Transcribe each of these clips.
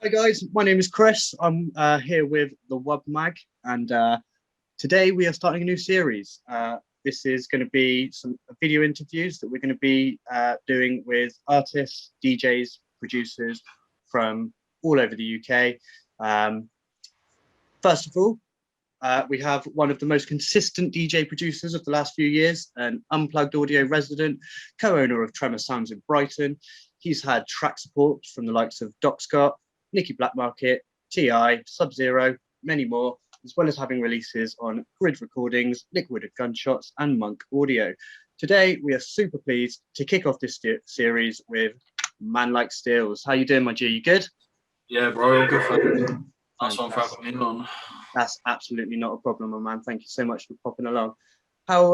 Hi guys, my name is Chris. I'm here with the Wub Mag, and today we are starting a new series. This is going to be some video interviews that we're going to be doing with artists, DJs, producers from all over the UK. First of all, we have one of the most consistent DJ producers of the last few years, an Unplugged Audio resident, co-owner of Tremor Sounds in Brighton. He's had track support from the likes of Doc Scott, Nicky Blackmarket, TI, Sub-Zero, many more, as well as having releases on Grid Recordings, Liquid Gunshots, and Monk Audio. Today, we are super pleased to kick off this series with Man Like Stillz. How you doing, my G? You good? Yeah, bro, all good. Thanks for having me on. That's absolutely not a problem, my man. Thank you so much for popping along. How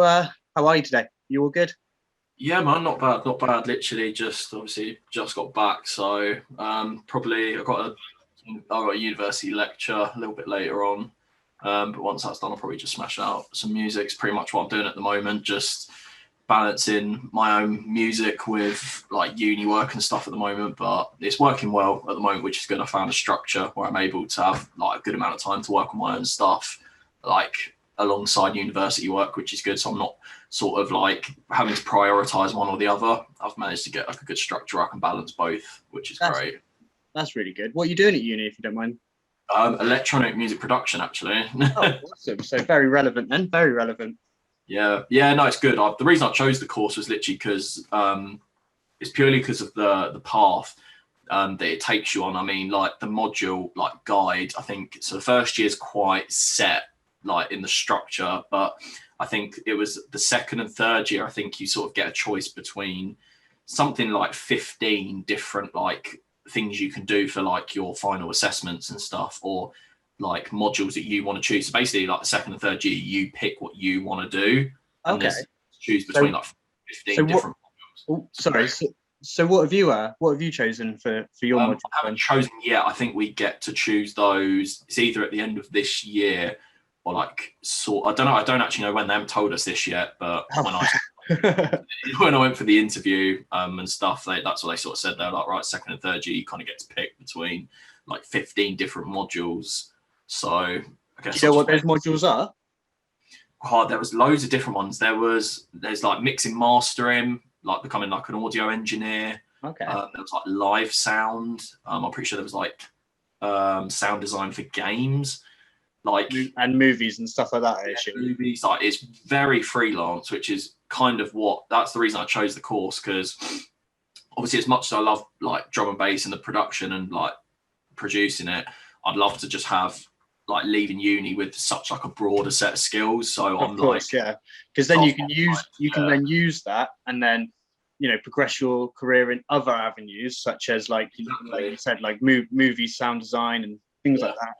are you today? You all good? Yeah, man, not bad. Literally, just got back, so probably I got a university lecture a little bit later on. But once that's done, I'll probably just smash out some music. It's pretty much what I'm doing at the moment, just balancing my own music with like uni work and stuff at the moment. But it's working well at the moment, which is good. I found a structure where I'm able to have like a good amount of time to work on my own stuff, like alongside university work, which is good. So I'm not sort of like having to prioritize one or the other. I've managed to get like a good structure. I can balance both, which is great. That's really good. What are you doing at uni, if you don't mind? Electronic music production, actually. Oh, awesome. So very relevant then, very relevant. Yeah, no, it's good. The reason I chose the course was literally because it's purely because of the path that it takes you on. I mean, like the module, like guide, I think, so the first year is quite set, like in the structure, but I think it was the second and third year, I think you sort of get a choice between something like 15 different like things you can do for like your final assessments and stuff, or like modules that you want to choose. So basically like the second and third year, you pick what you want to do. And okay. Choose between like 15 different modules. Oh, sorry. So what have you chosen for your module? I haven't chosen yet. I think we get to choose those. It's either at the end of this year or like I don't know. I don't actually know when. They haven't told us this yet, but when I went for the interview and stuff, that's what they sort of said. They're like, right, second and third year, you kind of get to pick between like 15 different modules. So I guess do you know what those modules are? Oh, there was loads of different ones. There's like mixing, mastering, like becoming like an audio engineer. Okay. There was like live sound. I'm pretty sure there was like sound design for games, like and movies and stuff like that. Movies, like it's very freelance, which is kind of that's the reason I chose the course, because obviously as much as I love like drum and bass and the production and like producing it, I'd love to just have like leaving uni with such like a broader set of skills. So of course, yeah, because then you can then use that and then progress your career in other avenues, such as like you said, like movie sound design and things like that.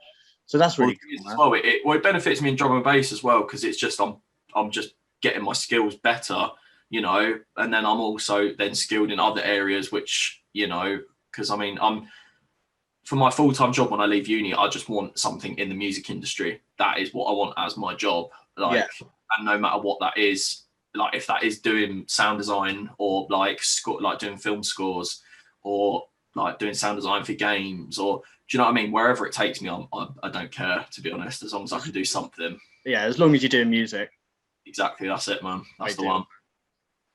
So that's really cool. It benefits me in drum and bass as well, because it's just I'm just getting my skills better, and then I'm also then skilled in other areas, which because I mean for my full-time job when I leave uni, I just want something in the music industry. That is what I want as my job. And no matter what that is, like if that is doing sound design or like doing film scores or like doing sound design for games, or do you know what I mean? Wherever it takes me, I don't care, to be honest, as long as I can do something. Yeah, as long as you're doing music. Exactly, that's it, man. That's the one.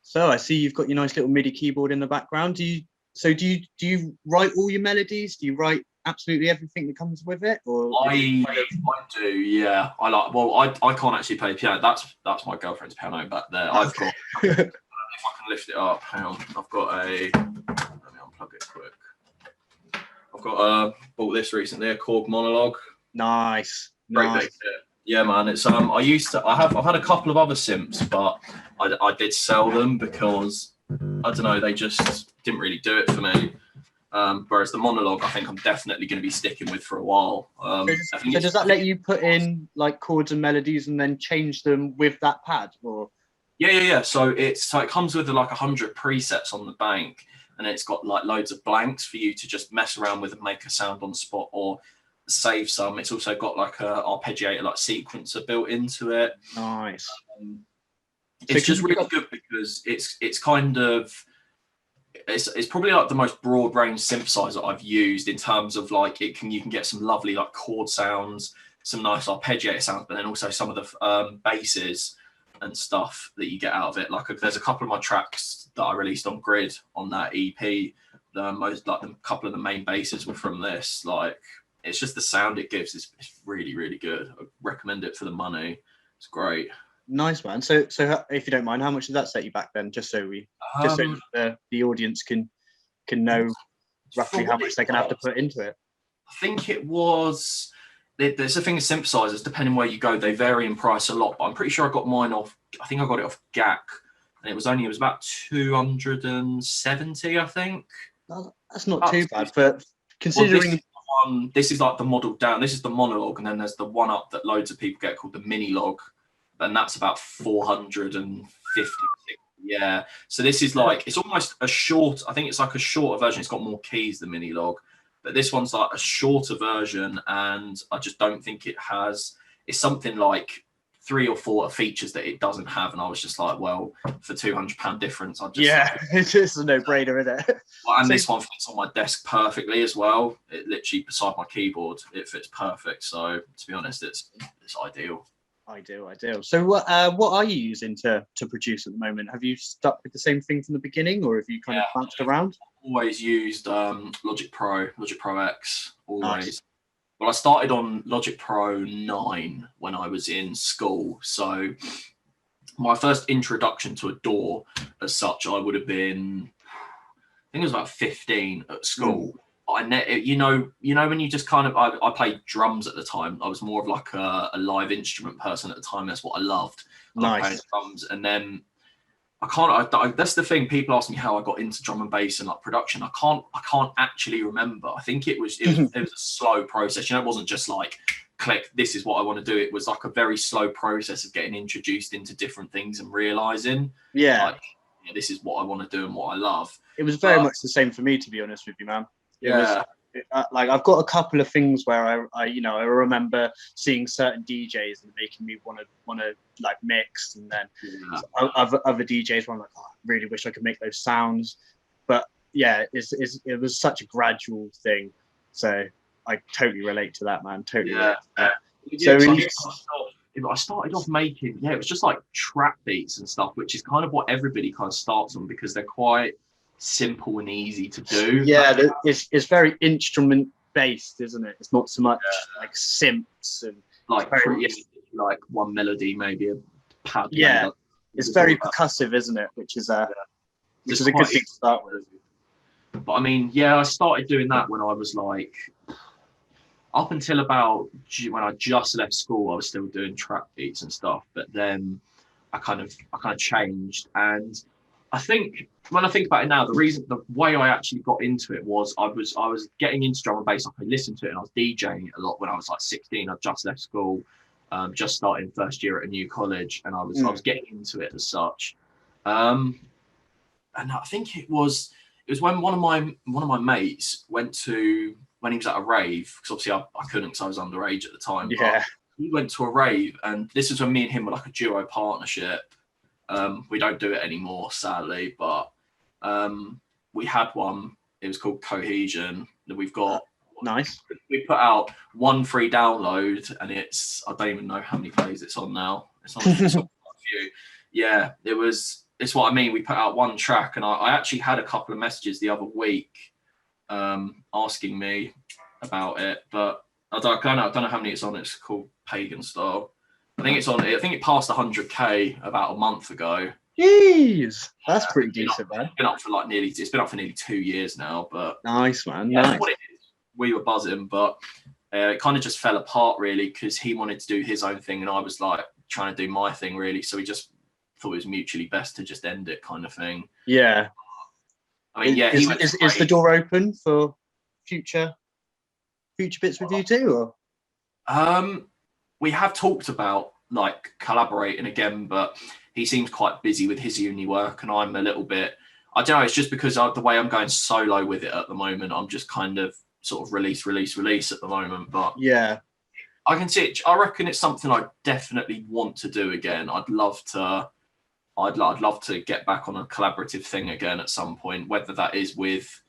So I see you've got your nice little MIDI keyboard in the background. Do you write all your melodies? Do you write absolutely everything that comes with it? Or I do, yeah. I can't actually play piano. That's my girlfriend's piano back there. I've got if I can lift it up, hang on. I've got let me unplug it quick. I've got bought this recently, a Korg Monologue. Nice. Yeah, man. It's I've had a couple of other synths, but I did sell them because I don't know, they just didn't really do it for me. Whereas the Monologue, I think I'm definitely going to be sticking with for a while. So does that let you put in like chords and melodies and then change them with that pad, or? Yeah. So it comes with like 100 presets on the bank, and it's got like loads of blanks for you to just mess around with and make a sound on the spot or save some. It's also got like a arpeggiator, like sequencer built into it. Nice. It's just really good because it's kind of it's probably like the most broad range synthesizer I've used in terms of like you can get some lovely like chord sounds, some nice arpeggiator sounds, but then also some of the basses and stuff that you get out of it. Like there's a couple of my tracks that I released on Grid on that EP. A couple of the main basses were from this. Like it's just the sound it gives is really, really good. I recommend it for the money. It's great. Nice, man. So if you don't mind, how much did that set you back then? Just so the audience can know roughly how much they're going to have to put into it. I think it was. There's a thing of synthesizers, depending where you go, they vary in price a lot. But I'm pretty sure I got mine off. I think I got it off GAC, and it was about 270. I think. That's not too bad, but considering this is like the model down. This is the monologue, and then there's the one up that loads of people get called the mini log, and that's about 450. Yeah. So this is like it's almost a short. I think it's like a shorter version. It's got more keys than mini log. But this one's like a shorter version, and I just don't think it has. It's something like 3 or 4 features that it doesn't have, and I was just like, well, for £200 difference, it's just a no-brainer, isn't it? Well, and this one fits on my desk perfectly as well. It literally beside my keyboard, it fits perfect. So to be honest, it's ideal. Ideal. So what are you using to produce at the moment? Have you stuck with the same thing from the beginning, or have you kind of bounced around? Always used Logic Pro X, always. Nice. Well, I started on Logic Pro 9 when I was in school. So my first introduction to a DAW as such, I would have been, I think it was about 15 at school. You know when you just kind of I played drums at the time. I was more of like a live instrument person at the time. That's what I loved. I playing drums, and then that's the thing. People ask me how I got into drum and bass and like production. I can't actually remember. I think it was a slow process. It wasn't just like click, this is what I want to do. It was like a very slow process of getting introduced into different things and realizing like, this is what I want to do and what I love. It was very much the same for me, to be honest with you, man. Like I've got a couple of things where I remember seeing certain DJs and making me want to like mix, and then other DJs were like, oh, I really wish I could make those sounds, but it was such a gradual thing, so I totally relate to that, man. So I started off making it was just like trap beats and stuff, which is kind of what everybody kind of starts on because they're quite simple and easy to do. It's very instrument based, isn't it? It's not so much like synths and like one melody, maybe a pad. It's very percussive, isn't it? Which is a good thing to start with. But I mean, I started doing that when I was like up until about when I just left school. I was still doing trap beats and stuff, but then I kind of changed. And I think when I think about it now, the way I actually got into it was I was getting into drum and bass. I listened to it and I was DJing it a lot when I was like 16. I just left school, just starting first year at a new college, and I was getting into it as such. And I think it was when one of my mates when he was at a rave, because obviously I couldn't because I was underage at the time. Yeah. But he went to a rave, and this is when me and him were like a duo partnership. We don't do it anymore, sadly, but we had one. It was called Cohesion. That we've got. Nice. We put out one free download, and I don't even know how many plays it's on now. It's on quite a few. Yeah, it's what I mean. We put out one track, and I actually had a couple of messages the other week asking me about it, but I don't know how many it's on. It's called Pagan Style. I think it passed 100K about a month ago. Jeez, that's pretty decent, man. It's been up for nearly 2 years now. But nice, man. Nice. That's what it is. We were buzzing, but it kind of just fell apart really because he wanted to do his own thing and I was like trying to do my thing really. So we just thought it was mutually best to just end it, kind of thing. Yeah. I mean, is the door open for future bits with you too, or? We have talked about like collaborating again, but he seems quite busy with his uni work and I'm a little bit, I don't know, it's just because the way I'm going solo with it at the moment, I'm just kind of sort of release at the moment. But yeah, I can see it. I reckon it's something I definitely want to do again. I'd love to I'd love to get back on a collaborative thing again at some point, whether that is with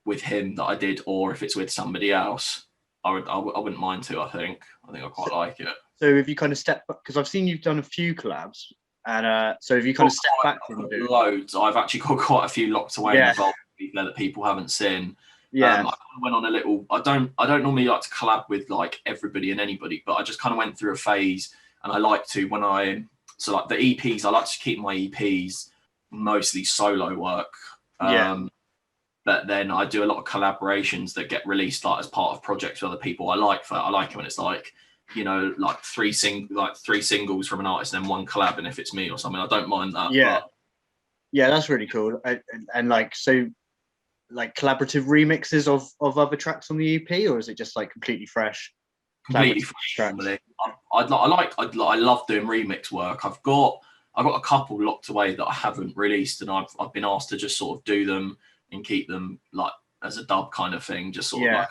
him that I did, or if it's with somebody else. I wouldn't mind to. I think I quite like it. So if you kind of step back, because I've seen you've done a few collabs, and so if you kind of step back from loads, I've actually got quite a few locked away involved that people haven't seen. Yeah. I went on a little. I don't normally like to collab with like everybody and anybody, but I just kind of went through a phase, and I like to like the EPs. I like to keep my EPs mostly solo work. But then I do a lot of collaborations that get released like as part of projects with other people. I like it when it's like, you know, like three singles from an artist and then one collab, and if it's me or something, I don't mind that. Yeah, that's really cool. And like, so like collaborative remixes of other tracks on the EP, or is it just like completely fresh? Completely fresh. I love doing remix work. I've got a couple locked away that I haven't released, and I've been asked to just sort of do them and keep them like as a dub kind of thing, just sort of like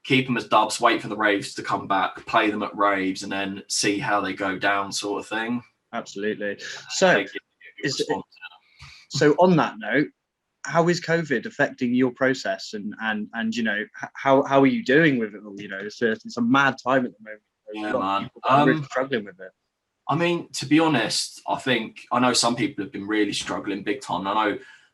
keep them as dubs, wait for the raves to come back, play them at raves, and then see how they go down, sort of thing. Absolutely. So on that note, how is COVID affecting your process, and you know, how are you doing with it all? You know, it's a mad time at the moment. Yeah, man. I'm really struggling with it. I mean, to be honest, I know some people have been really struggling big time.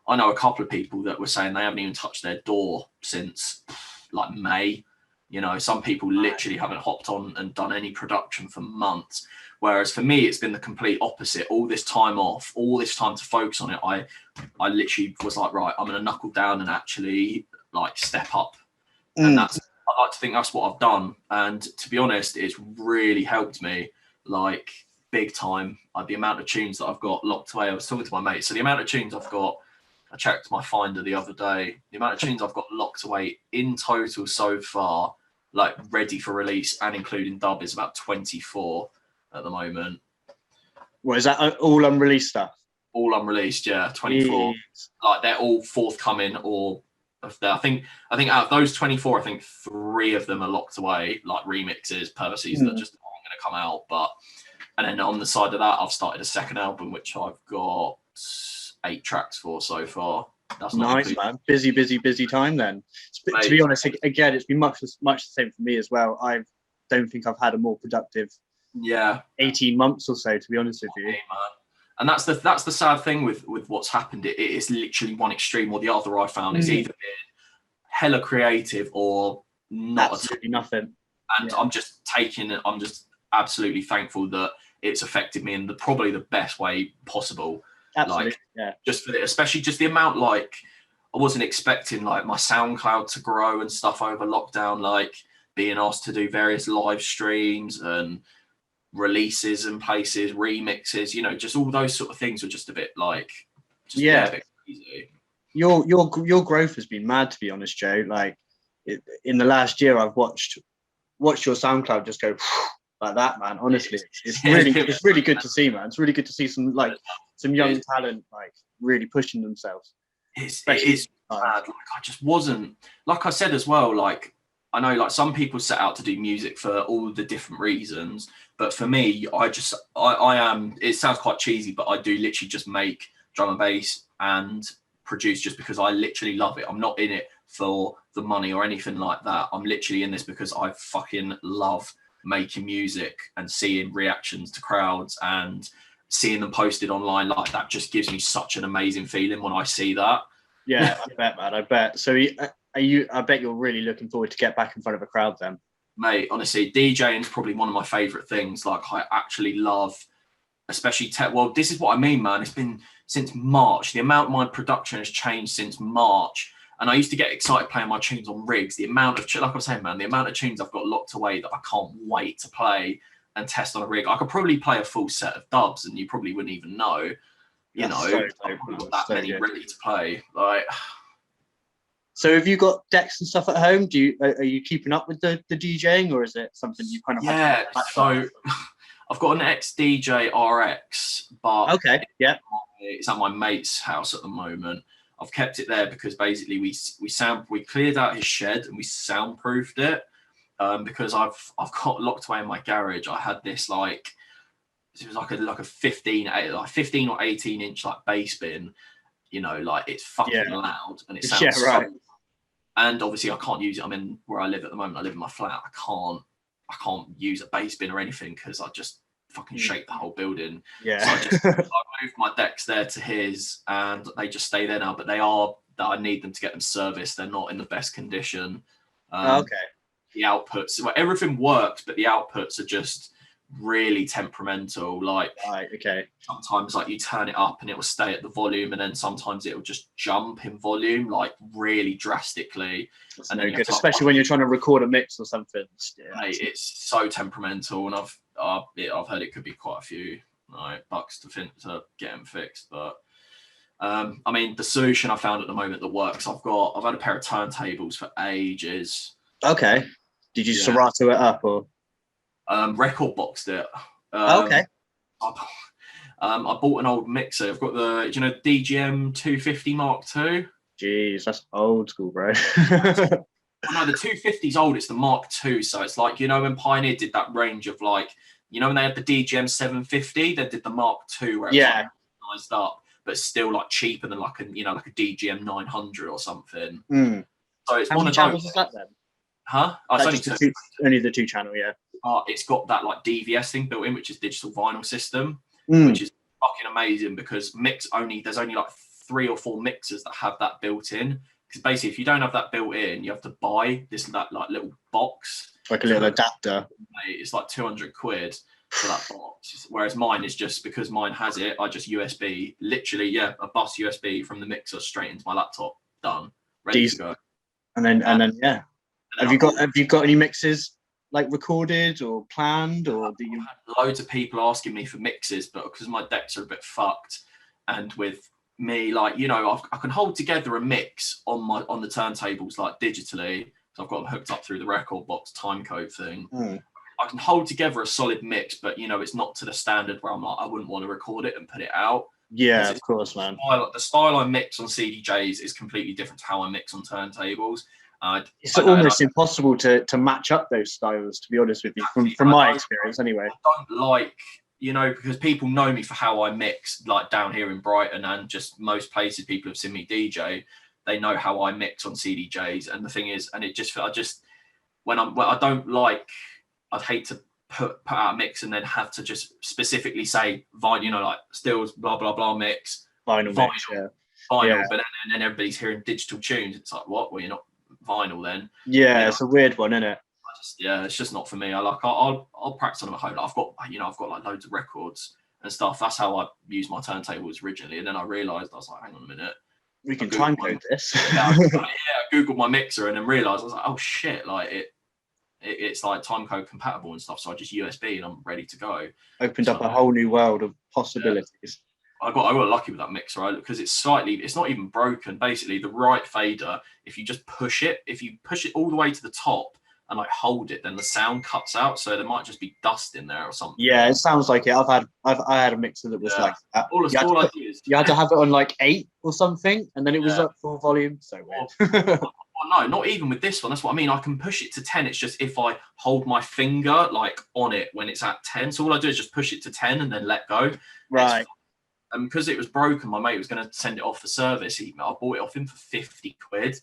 I know a couple of people that were saying they haven't even touched their door since like May. You know, some people literally haven't hopped on and done any production for months. Whereas for me, it's been the complete opposite. All this time off, all this time to focus on it, I literally was like, right, I'm going to knuckle down and actually like step up. And I like to think that's what I've done. And to be honest, it's really helped me like big time. Like the amount of tunes that I've got locked away. I was talking to my mate. So the amount of tunes I've got, I checked my Finder the other day. The amount of tunes I've got locked away in total so far, like ready for release and including dub, is about 24 at the moment. What is that? All unreleased stuff? All unreleased, yeah. 24. Like they're all forthcoming, or I think out of those 24, I think 3 of them are locked away, like remixes, purposes that just aren't going to come out. And then on the side of that, I've started a second album, which I've got 8 tracks for so far. That's nice, man. Busy time then. To be honest, again, it's been much the same for me as well. I don't think I've had a more productive 18 months or so, to be honest with you. Man. And that's the sad thing with what's happened. It is literally one extreme or the other. I found it's either been hella creative or not. Absolutely nothing. And I'm just absolutely thankful that it's affected me in probably the best way possible. Absolutely, just for especially just the amount, like I wasn't expecting like my SoundCloud to grow and stuff over lockdown, like being asked to do various live streams and releases and places, remixes, you know, just all those sort of things were just a bit like a bit crazy. Your growth has been mad, to be honest, Joe. Like in the last year, I've watched your SoundCloud just go like that, man. Honestly, it's really good to see, man. It's really good to see some young talent like really pushing themselves. It is bad. Like I just wasn't, like I said as well, like I know like some people set out to do music for all the different reasons, but for me, I am, it sounds quite cheesy, but I do literally just make drum and bass and produce just because I literally love it. I'm not in it for the money or anything like that. I'm literally in this because I fucking love making music and seeing reactions to crowds and seeing them posted online. Like that just gives me such an amazing feeling when I see that. Yeah, I bet, man. I bet. So I bet you're really looking forward to get back in front of a crowd then. Mate, honestly, DJing is probably one of my favorite things. Like I actually love, especially well, this is what I mean, man. It's been since March. The amount my production has changed since March. And I used to get excited playing my tunes on rigs. The amount of, like I was saying, man, the amount of tunes I've got locked away that I can't wait to play and test on a rig. I could probably play a full set of dubs and you probably wouldn't even know. You know, I've got that many ready to play. Like, so have you got decks and stuff at home? Are you keeping up with the DJing, or is it something you kind of so I've got an XDJ RX, but it's at my mate's house at the moment. I've kept it there because basically we cleared out his shed and we soundproofed it because I've got locked away in my garage. I had this like it was like a 15 or 18 inch like bass bin, you know, like it's fucking loud and it sounds right. and obviously I can't use it. I'm in where I live at the moment. I live in my flat. I can't use a bass bin or anything because I just fucking shake the whole building. Yeah. So I moved my decks there to his, and they just stay there now. But I need them to get them serviced. They're not in the best condition. Okay. The outputs, well, everything works, but the outputs are just really temperamental. Like, right, okay. Sometimes like you turn it up and it will stay at the volume, and then sometimes it will just jump in volume like really drastically. That's and no then good, especially when you're trying to record a mix or something. Mate, it's so temperamental, and I've heard it could be quite a few bucks to get them fixed. But I mean, the solution I found at the moment that works, I've had a pair of turntables for ages. Okay. Did you Serato it up or? Record boxed it. Okay. I bought an old mixer. I've got the DGM 250 Mark II. Jeez, that's old school, bro. No, the 250's old. It's the Mark II. So it's like, when Pioneer did that range of like, when they had the DGM 750, they did the Mark II where it was like sized up, but still like cheaper than like a DGM 900 or something. So it's How many channels is that then? Huh? Oh, it's only two. Only the 2-channel, yeah. It's got that like DVS thing built in, which is digital vinyl system, which is fucking amazing because there's only like 3 or 4 mixers that have that built in. Because basically, if you don't have that built in, you have to buy that like little box, like a little adapter. It's like 200 quid for that box. Whereas mine is just because mine has it, I just USB, literally, a bus USB from the mixer straight into my laptop, done, ready to go. And then Have you got any mixes like recorded or planned, or do you? I've had loads of people asking me for mixes, but because my decks are a bit fucked, and with me, like I can hold together a mix on the turntables like digitally. So I've got them hooked up through the record box timecode thing. I can hold together a solid mix, but it's not to the standard where I'm like I wouldn't want to record it and put it out. Yeah, of course, man. The style I mix on CDJs is completely different to how I mix on turntables. It's almost impossible to match up those styles, to be honest with you, from my experience anyway. I don't like, because people know me for how I mix, like down here in Brighton and just most places people have seen me DJ, they know how I mix on CDJs. And the thing is, and I'd hate to put out a mix and then have to just specifically say vinyl, like Stillz blah blah blah mix vinyl mix, but then everybody's hearing digital tunes. It's like, what? Well, you're not vinyl then. It's a weird one, isn't it? It's just not for me. I'll practice on them at home. I've got like loads of records and stuff. That's how I used my turntables originally, and then I realized I was like, hang on a minute, we can time code this. I googled my mixer and then realized I was like, oh shit, like it's like timecode compatible and stuff. So I just USB and I'm ready to go. Opened up a whole new world of possibilities. I got lucky with that mixer, right? Because it's not even broken. Basically, the right fader, if you push it all the way to the top and like hold it, then the sound cuts out. So there might just be dust in there or something. Yeah, it sounds like it. I had a mixer that was like that. You had to have it on like 8 or something, and then it was up full volume. So weird. No, not even with this one. That's what I mean. I can push it to 10. It's just if I hold my finger like on it when it's at 10. So all I do is just push it to 10 and then let go. Right. And because it was broken, my mate was going to send it off for service. I bought it off him for 50 quid.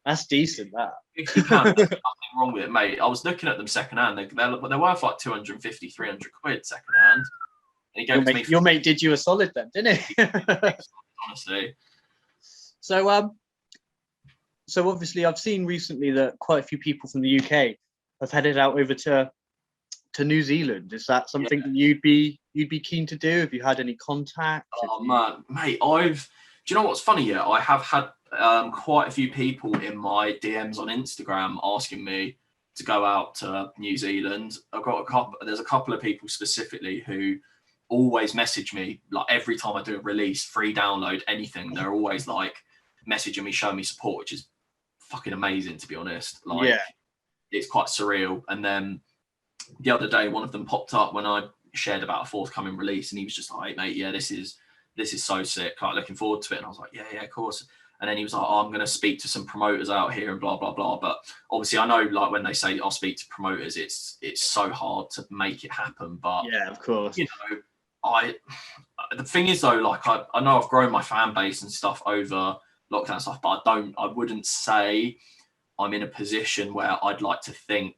That's decent, that. £50, there's nothing wrong with it, mate. I was looking at them secondhand. They're worth like 250, 300 quid secondhand. And he gave it to me. Your mate did you a solid then, didn't he? Honestly. So obviously, I've seen recently that quite a few people from the UK have headed out over to New Zealand. Is that something that you'd be keen to do? Have you had any contact? Man, mate, do you know what's funny? Yeah, I have had quite a few people in my DMs on Instagram asking me to go out to New Zealand. There's a couple of people specifically who always message me, like every time I do a release, free download, anything. They're always like messaging me, showing me support, which is fucking amazing, to be honest. It's quite surreal. And then the other day, one of them popped up when I shared about a forthcoming release, and he was just like, "Hey, mate, this is so sick. Like, looking forward to it." And I was like, "Yeah, of course." And then he was like, oh, I'm going to speak to some promoters out here and blah, blah, blah. But obviously I know, like, when they say I'll speak to promoters, it's so hard to make it happen. But yeah, of course. You know, the thing is though, like, I know I've grown my fan base and stuff over lockdown stuff, but I wouldn't say I'm in a position where I'd like to think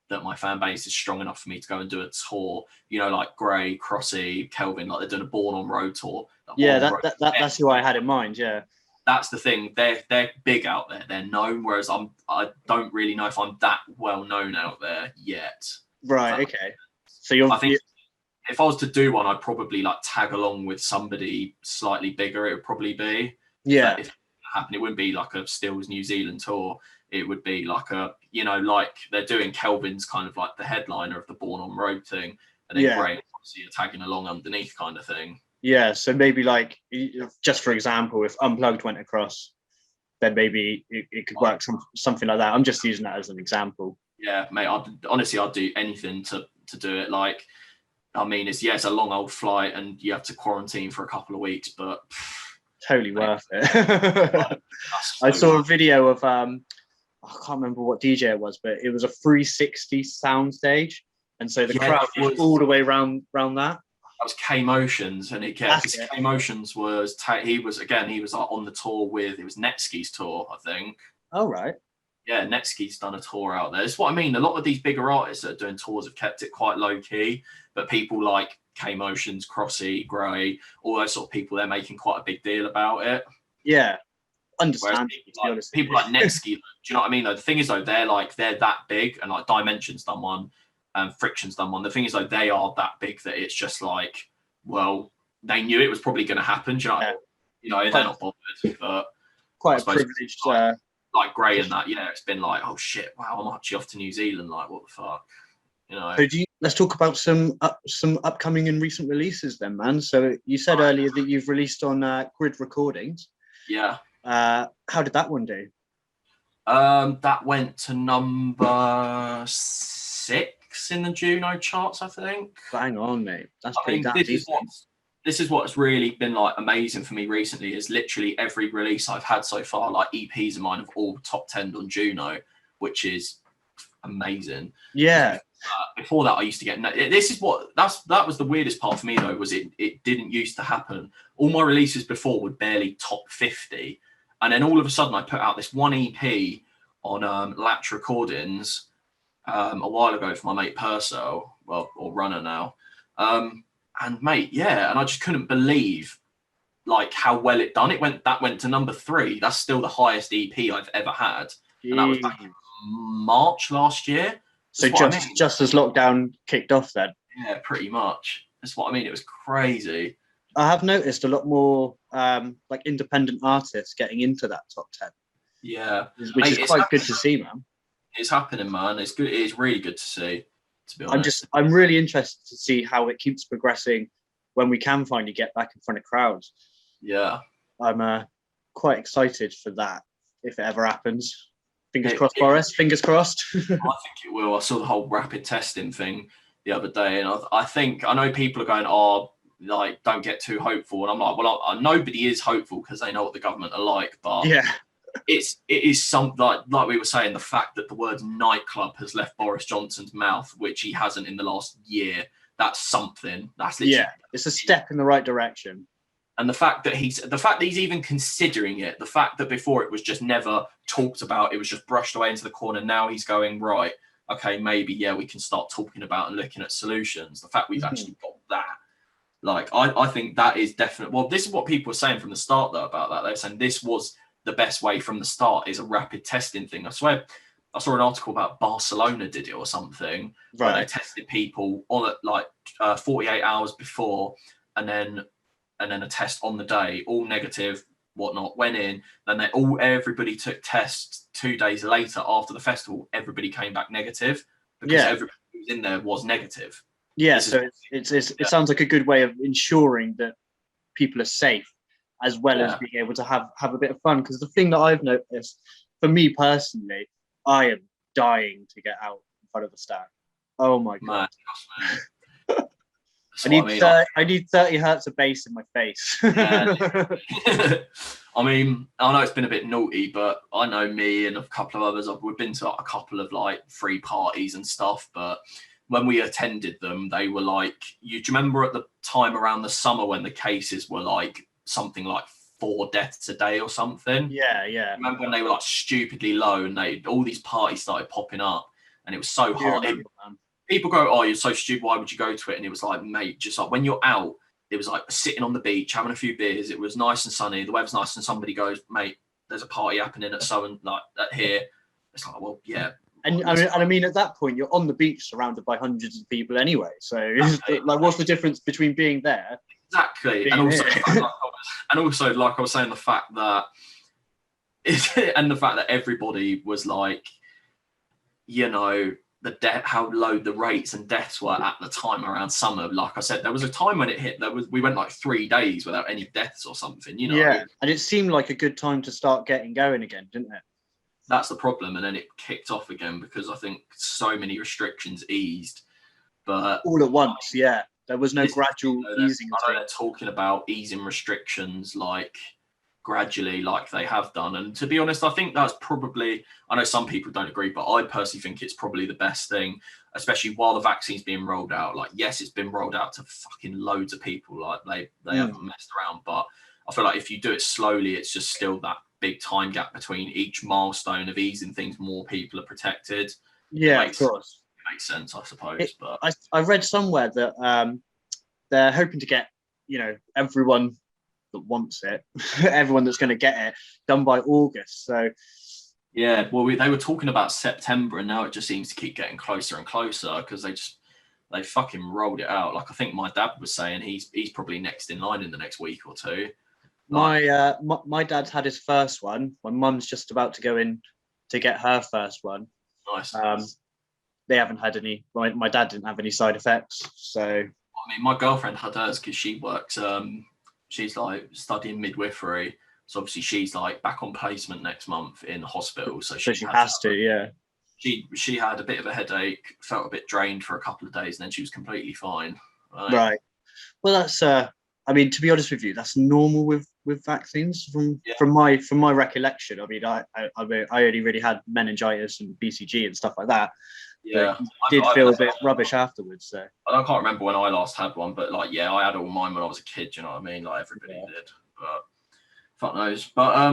that my fan base is strong enough for me to go and do a tour, you know, like Gray, Crossy, Kelvin, like they're doing a Born on Road tour. Yeah, that's who I had in mind. Yeah, that's the thing. They're big out there. They're known, whereas I don't really know if I'm that well known out there yet. Right. Okay. So I think if I was to do one, I'd probably like tag along with somebody slightly bigger. It would probably be if it happened, it wouldn't be like a Stillz New Zealand tour. It would be like a, you know, like they're doing Kelvin's kind of like the headliner of the Born on Road thing, and then Gray obviously you're tagging along underneath kind of thing. Yeah, so maybe like, just for example, if Unplugged went across, then maybe it could work something like that. I'm just using that as an example. Yeah, mate, I'd do anything to do it. Like, I mean, it's a long old flight and you have to quarantine for a couple of weeks, but totally worth it. I saw a video of I can't remember what DJ it was, but it was a 360 sound stage, and so the crowd was all the way around that. That was K Motions, and K Motions was he was like on the tour with, it was Netski's tour, I think. Oh right. Yeah, Netski's done a tour out there. That's what I mean. A lot of these bigger artists that are doing tours have kept it quite low key, but people like K Motions, Crossy, Gray, all those sort of people, they're making quite a big deal about it. Yeah. Understand. People like Netski, do you know what I mean? Though the thing is, though, they're that big, and like Dimension's done one, Friction's done one. The thing is, though, they are that big that it's just like, well, they knew it was probably going to happen. Do you know? Yeah. You know, they're not bothered. But quite a privileged. Like Gray and that, it's been like, oh shit, wow, I'm actually off to New Zealand. Like, what the fuck, you know? So let's talk about some upcoming and recent releases, then, man. So you said earlier that you've released on Grid Recordings. Yeah. How did that one do? That went to number 6 in the Juno charts, I think. Bang on, mate. That's pretty damn decent. This is what's really been like amazing for me recently, is literally every release I've had so far, like EPs of mine, have all top 10 on Juno, which is amazing. Yeah. Before that, I used to get. That was the weirdest part for me though, was it didn't used to happen. All my releases before would barely top 50. And then all of a sudden, I put out this one EP on Latch Recordings a while ago for my mate Purcell, or Runner now. And mate, and I just couldn't believe like how well it done. That went to number 3. That's still the highest EP I've ever had, and that was back in March last year. So just as lockdown kicked off, then. Yeah, pretty much. That's what I mean. It was crazy. I have noticed a lot more like independent artists getting into that top 10. Yeah, which is quite good to see, man. It's happening, man. It's good. It's really good to see. To be honest, I'm really interested to see how it keeps progressing when we can finally get back in front of crowds. Yeah, I'm quite excited for that if it ever happens. Fingers crossed, Boris. Fingers crossed. I think it will. I saw the whole rapid testing thing the other day, and I know people are going, oh, like, don't get too hopeful, and I'm like, well, nobody is hopeful because they know what the government are like, but yeah, it is something like we were saying, the fact that the word nightclub has left Boris Johnson's mouth, which he hasn't in the last year, that's something. That's literally, it's a step in the right direction. And the fact that he's even considering it, the fact that before it was just never talked about, it was just brushed away into the corner. Now he's going, right, okay, maybe we can start talking about and looking at solutions. The fact we've actually got that. Like, I think that is definitely... Well, this is what people were saying from the start, though, about that. They were saying this was the best way from the start, is a rapid testing thing. I swear, I saw an article about Barcelona did it or something, where they tested people on it, like 48 hours before, and then a test on the day, all negative, whatnot, went in. Then everybody took tests 2 days later after the festival. Everybody came back negative because everybody who was in there was negative. Yeah, so it sounds like a good way of ensuring that people are safe, as well as being able to have a bit of fun. Because the thing that I've noticed, for me personally, I am dying to get out in front of the stand. Oh my god! I need 30 hertz of bass in my face. I mean, I know it's been a bit naughty, but I know me and a couple of others, we've been to a couple of like free parties and stuff. But when we attended them, they were like, do you remember at the time around the summer when the cases were like something like 4 deaths a day or something? Yeah. Remember when they were like stupidly low and all these parties started popping up and it was so hard. People go, oh, you're so stupid. Why would you go to it? And it was like, mate, just like when you're out, it was like sitting on the beach, having a few beers. It was nice and sunny. The weather's nice, and somebody goes, mate, there's a party happening at so and like at here. It's like, well, yeah. And I mean, at that point, you're on the beach surrounded by hundreds of people anyway. So, exactly. Like, what's the difference between being there? Exactly. And also, like I was saying, the fact that everybody was like, you know, how low the rates and deaths were at the time around summer. Like I said, there was a time when it hit, we went like 3 days without any deaths or something, you know. Yeah, and it seemed like a good time to start getting going again, didn't it? That's the problem, and then it kicked off again because I think so many restrictions eased, but all at once. Yeah, there was no gradual easing. I know they're talking about easing restrictions like gradually, like they have done, and to be honest, I think that's probably, I know some people don't agree, but I personally think it's probably the best thing, especially while the vaccine's being rolled out. Like, yes, it's been rolled out to fucking loads of people, like they haven't messed around, but I feel like if you do it slowly, it's just still that big time gap between each milestone of easing things. More people are protected. Yeah, of course. It makes sense, I suppose. But I read somewhere that they're hoping to get, you know, everyone that wants it, everyone that's going to get it, done by August. So yeah, well, they were talking about September, and now it just seems to keep getting closer and closer because they fucking rolled it out. Like, I think my dad was saying he's probably next in line in the next week or two. Like, my dad's had his first one. My mum's just about to go in to get her first one. Nice. They haven't had any. My dad didn't have any side effects. So I mean, my girlfriend had hers because she works. She's like studying midwifery, so obviously she's like back on placement next month in hospital. So she has to, yeah. She had a bit of a headache, felt a bit drained for a couple of days, and then she was completely fine. Right. Well, that's. I mean, to be honest with you, that's normal with vaccines. From my recollection, I mean, I only really had meningitis and BCG and stuff like that. Yeah, I did feel a bit rubbish afterwards. So I can't remember when I last had one, but like, yeah, I had all mine when I was a kid. You know what I mean? Like everybody did, but fuck knows. But I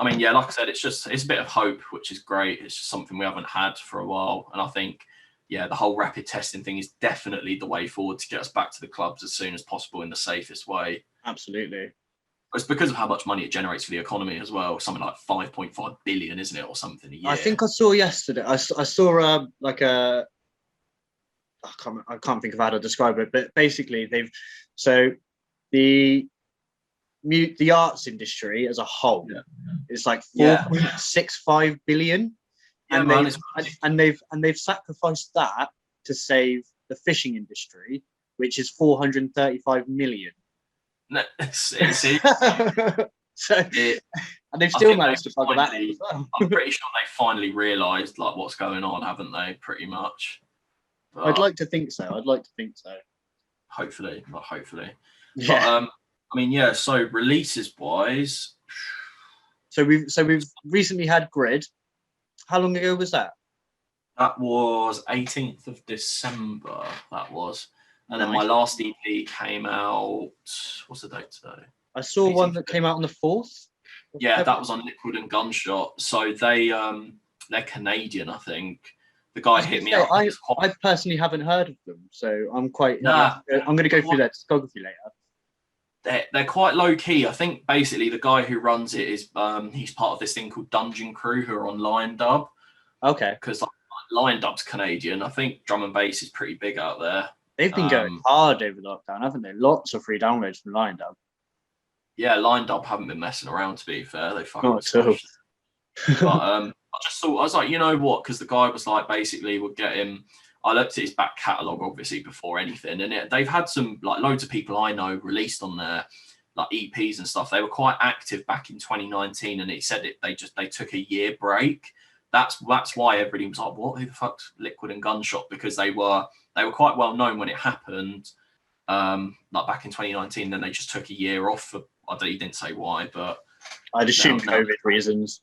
mean, yeah, like I said, it's a bit of hope, which is great. It's just something we haven't had for a while, and I think, yeah, the whole rapid testing thing is definitely the way forward to get us back to the clubs as soon as possible in the safest way. Absolutely. It's because of how much money it generates for the economy as well. Something like 5.5 billion, isn't it, or something a year? I think I saw yesterday. I saw like I can't think of how to describe it, but basically the arts industry as a whole is like 4.65 billion, and they've sacrificed that to save the fishing industry, which is 435 million. No, and they've still managed to bugger that as well. I'm pretty sure they finally realised like what's going on, haven't they? Pretty much. But I'd like to think so. Hopefully. Yeah. But, I mean, yeah. So releases wise, so we've recently had Grid. How long ago was that? That was 18th of December. That was. And then my last EP came out. What's the date today? I saw one that came out on the 4th. Yeah, that was on Liquid and Gunshot. So they're Canadian, I think. The guy hit me up. I personally haven't heard of them, so I'm quite. I'm going to go through their discography later. They're quite low key. I think basically the guy who runs it is he's part of this thing called Dungeon Crew, who are on Lion Dub. Okay. Because Lion Dub's Canadian. I think drum and bass is pretty big out there. They've been going hard over lockdown, haven't they? Lots of free downloads from Lion Dub. Yeah, Lion Dub haven't been messing around, to be fair. They fucking not at all. But I just thought, I was like, you know what? Because the guy was like, basically, we'll get him. I looked at his back catalogue, obviously, before anything, and they've had some, like, loads of people I know released on their like EPs and stuff. They were quite active back in 2019, and he said they took a year break. That's why everybody was like, what? Who the fuck's Liquid and Gunshot? Because they were quite well known when it happened, like back in 2019. Then they just took a year off. He didn't say why, but I'd assume Now- COVID reasons.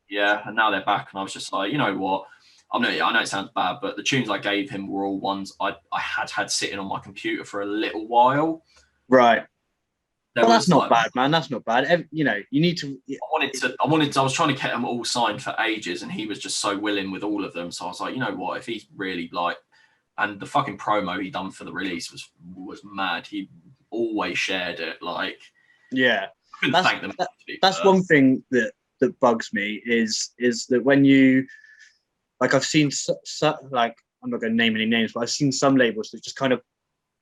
Yeah, and now they're back, and I was just like, you know what? I know it sounds bad, but the tunes I gave him were all ones I had sitting on my computer for a little while. Right. There Well, that's was, not like, bad, man. That's not bad. You know, you need to. I was trying to get them all signed for ages, and he was just so willing with all of them. So I was like, you know what? If he's really like, and the fucking promo he done for the release was mad. He always shared it. Like, Yeah, couldn't thank them. that's one thing that bugs me is that when you, like, I've seen like, I'm not going to name any names, but I've seen some labels that just kind of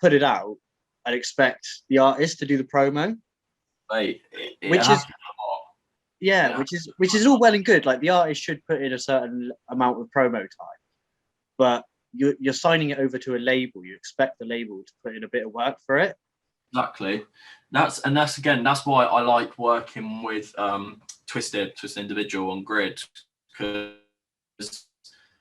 put it out and expect the artist to do the promo. Mate, which is all well and good. Like, the artist should put in a certain amount of promo time, but you're signing it over to a label. You expect the label to put in a bit of work for it. Exactly. That's why I like working with Twisted Individual on Grid, because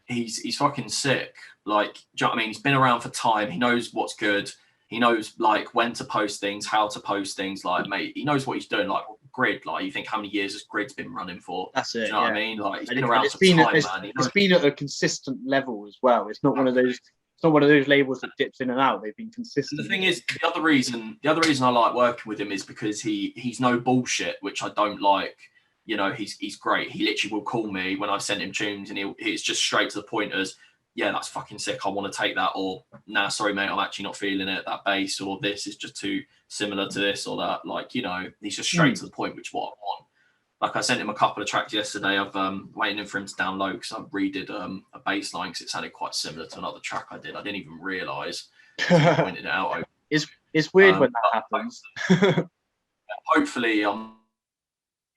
he's fucking sick. Like, do you know what I mean? He's been around for time. He knows what's good. He knows, like, when to post things, how to post things. Like, mate, he knows what he's doing. Like, Grid, like, you think how many years has Grid's been running for? That's it. Do you know what I mean? Like, he's been around for time, man. It's been at a consistent level as well. It's not one of those. It's not one of those labels that dips in and out. They've been consistent. The thing is, the other reason I like working with him is because he's no bullshit, which I don't like. You know, he's great. He literally will call me when I've sent him tunes, and it's just straight to the point as, yeah, that's fucking sick, I want to take that, or nah, sorry mate, I'm actually not feeling it, that bass, or this is just too similar to this or that. Like, you know, he's just straight to the point, which what I want. Like, I sent him a couple of tracks yesterday. I've waiting for him to download because I redid a bass line because it sounded quite similar to another track I did. I didn't even realise. I pointed it out. It's weird when that happens. Hopefully, I'm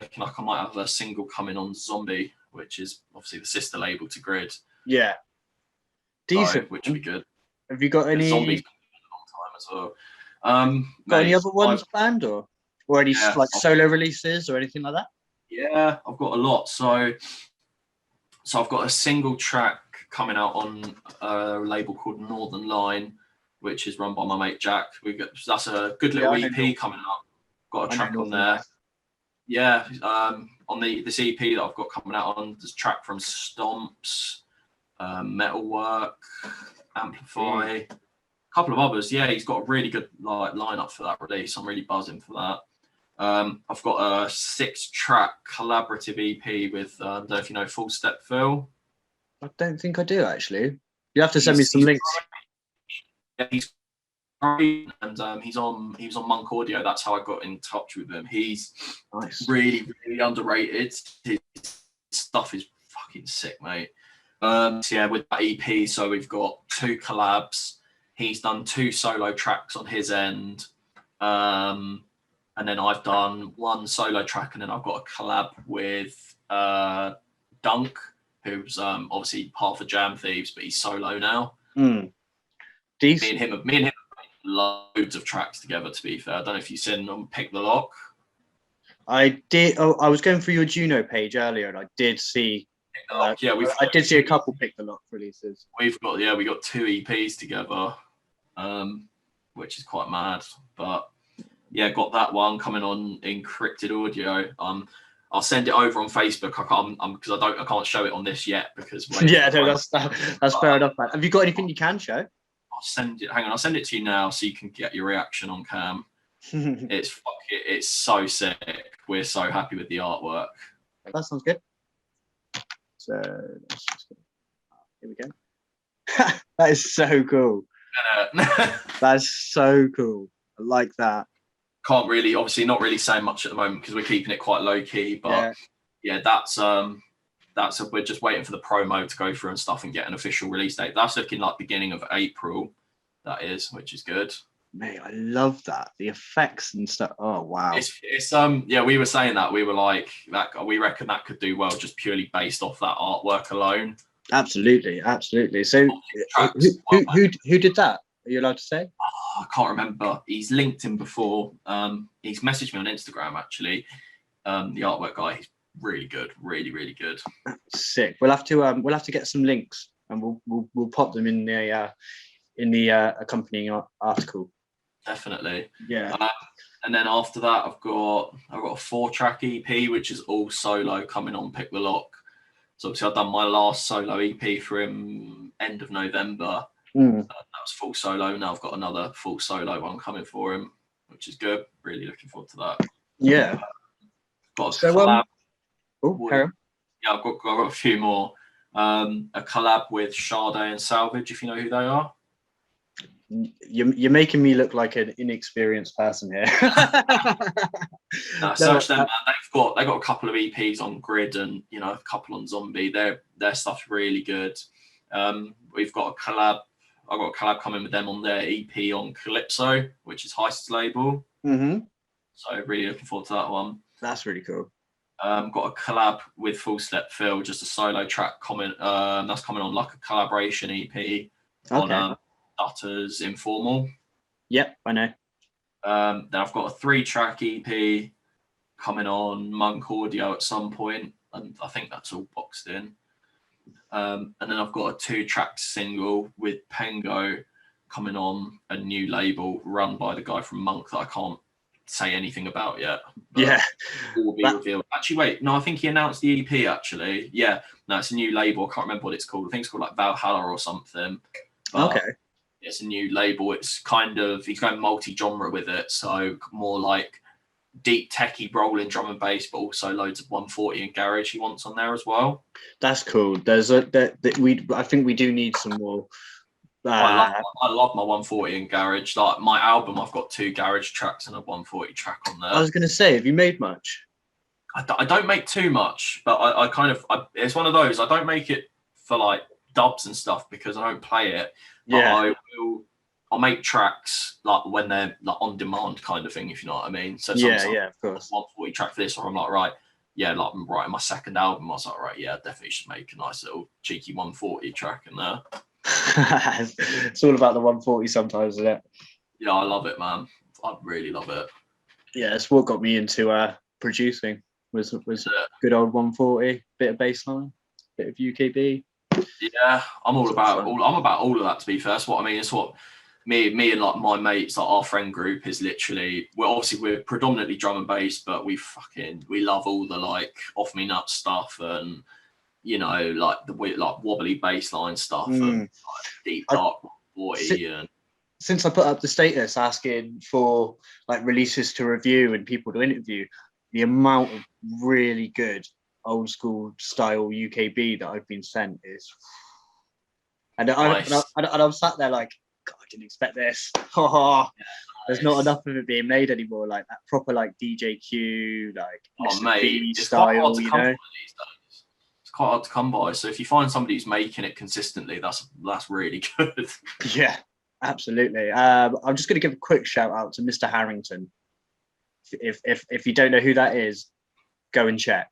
looking like I might have a single coming on Zombie, which is obviously the sister label to Grid. Yeah. Decent. So, which would be good. Have you got any? Zombies been a long time as well. Got any other ones planned, or any like solo releases or anything like that? Yeah, I've got a lot. So I've got a single track coming out on a label called Northern Line, which is run by my mate Jack. That's a good little EP coming up. Got a track on there. Line. Yeah, on this EP that I've got coming out on, there's a track from Stomps, Metalwork, Amplify, a couple of others. Yeah, he's got a really good lineup for that release. I'm really buzzing for that. I've got a 6-track collaborative EP with, I don't know if you know Full Step Phil. I don't think I do, actually. You have to send me some links. Yeah, he's great, and he was on Monk Audio. That's how I got in touch with him. He's really, really underrated. His stuff is fucking sick, mate. So yeah, with that EP, so we've got 2 collabs. He's done 2 solo tracks on his end. And then I've done 1 solo track, and then I've got a collab with Dunk, who's obviously half of Jam Thieves, but he's solo now. Decent. Me and him have made loads of tracks together, to be fair. I don't know if you've seen them Pick the Lock. I did. Oh, I was going through your Juno page earlier, and I did see. I did see a couple Pick the Lock releases. We got 2 EPs together, which is quite mad. But yeah, got that one coming on Encrypted Audio. I'll send it over on Facebook. Because I can't show it on this yet because that's fair enough, man. Have you got anything you can show? I'll send it. Hang on, I'll send it to you now so you can get your reaction on cam. It's so sick. We're so happy with the artwork. That sounds good. So let's just here we go. That is so cool. That's so cool. I like that. Can't really, obviously, not really saying much at the moment because we're keeping it quite low key. But yeah, that's we're just waiting for the promo to go through and stuff and get an official release date. That's looking like beginning of April. That is, which is good. Mate, I love that. The effects and stuff. Oh wow. It's yeah, we were saying that. We were like that, we reckon that could do well just purely based off that artwork alone. Absolutely. So who did that? Are you allowed to say? Oh, I can't remember. He's linked him before. He's messaged me on Instagram actually. The artwork guy, he's really good, really, really good. Sick. We'll have to get some links and we'll pop them in the accompanying article. Definitely. Yeah. And then after that, I've got a 4-track EP, which is all solo, coming on Pick the Lock. So obviously I've done my last solo EP for him end of November. That was full solo. Now I've got another full solo one coming for him, which is good. Really looking forward to that. Yeah. Got a collab. Yeah, I've got a few more. A collab with Sade and Salvage, if you know who they are. You're making me look like an inexperienced person here. Search them, man. They've got a couple of EPs on Grid and a couple on Zombie. Their stuff's really good. We've got a collab. I've got a collab coming with them on their EP on Calypso, which is Heist's label. So really looking forward to that one. That's really cool. Got a collab with Full Step Phil, just a solo track coming. That's coming on like a collaboration EP on Dutter's Informal. Yep, I know. Then I've got a 3-track EP coming on Monk Audio at some point, and I think that's all boxed in. And then I've got a 2-track single with Pengo coming on a new label run by the guy from Monk that I can't say anything about yet. Yeah. Will be revealed. Actually, wait, no, I think he announced the EP actually. Yeah, no, it's a new label. I can't remember what it's called. I think it's called like Valhalla or something. But okay. It's a new label. It's kind of, he's going multi-genre with it. So more like deep techie rolling drum and bass, but also loads of 140 and garage he wants on there as well. That's cool. I think we do need some more. I love my 140 and garage. Like my album, I've got 2 garage tracks and a 140 track on there. I was going to say, have you made much? I don't make too much, but it's one of those. I don't make it for like dubs and stuff because I don't play it. Yeah. I'll make tracks like when they're like on demand kind of thing, if you know what I mean. So yeah, of course. 140 track for this, or I'm like, right, yeah, like I'm writing my second album. I was like, right, yeah, I definitely should make a nice little cheeky 140 track in there. It's all about the 140 sometimes, isn't it? Yeah, I love it, man. I really love it. Yeah, it's what got me into producing was good old 140, bit of bass line, bit of UKB. Yeah, I'm about all of that, to be fair. That's what I mean. It's what me and like my mates, like our friend group is literally, we're predominantly drum and bass, but we love all the like off me nuts stuff and like the wobbly bass line stuff and like deep dark 140 and since I put up the status asking for like releases to review and people to interview, the amount of really good old school style UKB that I've been sent is, and nice. I'm sat there like, God, I didn't expect this. There's not enough of it being made anymore, like that proper like DJQ, like mate, it's style, these days. It's quite hard to come by. So if you find somebody who's making it consistently, that's really good. Yeah, absolutely. I'm just going to give a quick shout out to Mr. Harrington. If you don't know who that is, go and check.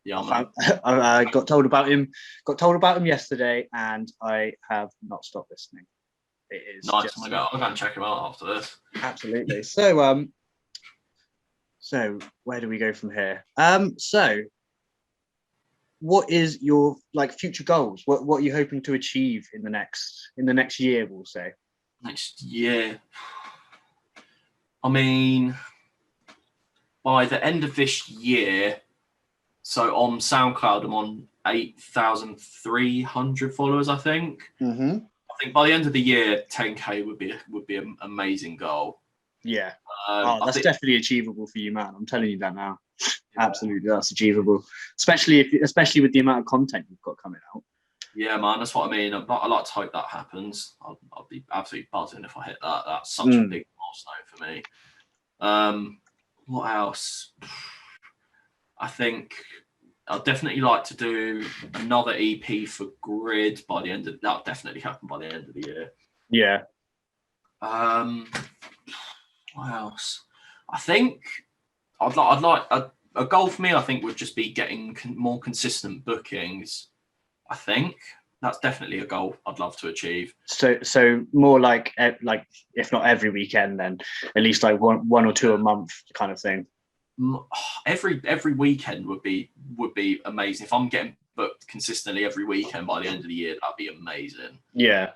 Yeah, I got told about him yesterday, and I have not stopped listening. It is nice. I'll go and check him out after this. Absolutely. So where do we go from here? So what is your like future goals? What are you hoping to achieve in the next year, we'll say? Next year. I mean, by the end of this year, so on SoundCloud, I'm on 8,300 followers, I think. Mm-hmm. I think by the end of the year, 10K would be an amazing goal. Yeah. That's definitely achievable for you, man. I'm telling you that now. Yeah. Absolutely, that's achievable. Especially with the amount of content you've got coming out. Yeah, man, that's what I mean. I like to hope that happens. I'll be absolutely buzzing if I hit that. That's such a big milestone for me. What else? I think I'd definitely like to do another EP for Grid by the end of that'll definitely happen by the end of the year. Yeah. What else? I think I'd like a goal for me. I think would just be getting more consistent bookings. I think that's definitely a goal I'd love to achieve. So more like if not every weekend, then at least like one or two a month kind of thing. Every weekend would be amazing. If I'm getting booked consistently every weekend by the end of the year, that'd be amazing. Yeah,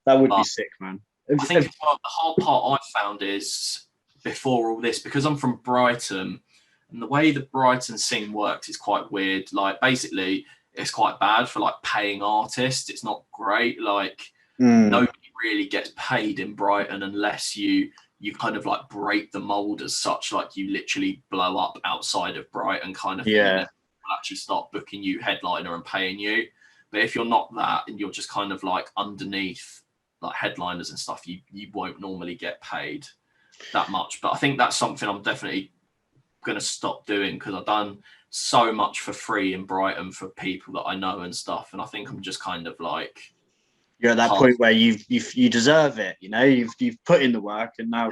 that would be sick, man. I think the hard part I've found is before all this, because I'm from Brighton, and the way the Brighton scene works is quite weird. Like, basically, it's quite bad for like paying artists. It's not great. Like, nobody really gets paid in Brighton unless you kind of like break the mold as such. Like, you literally blow up outside of Brighton, kind of thing. And then people actually start booking you headliner and paying you. But if you're not that, and you're just kind of like underneath like headliners and stuff, you won't normally get paid that much. But I think that's something I'm definitely going to stop doing, because I've done so much for free in Brighton for people that I know and stuff, and I think I'm just kind of like, you're at that point where you deserve it, you know, you've put in the work, and now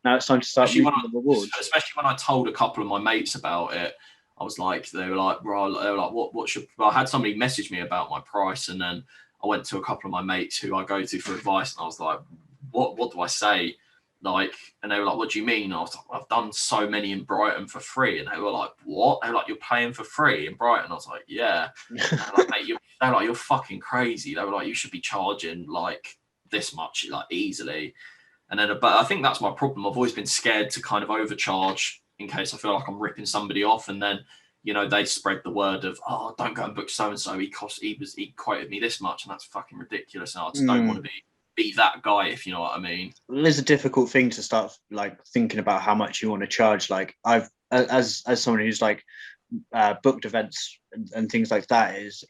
it's time to start reaping the rewards. Especially when I told a couple of my mates about it, I was like, they were like, what should I had somebody message me about my price, and then I went to a couple of my mates who I go to for advice, and I was like, what do I say? Like, and they were like, what do you mean? I was like, I've done so many in Brighton for free. And they were like, what? They were like, you're paying for free in Brighton? I was like, yeah. Like, mate, they were like, you're fucking crazy. They were like, you should be charging like this much, like easily. And then, but I think that's my problem. I've always been scared to kind of overcharge in case I feel like I'm ripping somebody off. And then, you know, they spread the word of, oh, don't go and book so-and-so. He quoted me this much, and that's fucking ridiculous. And I just don't want to be that guy, if you know what I mean. It is a difficult thing to start like thinking about how much you want to charge. Like, I've as someone who's like booked events and things like that, it's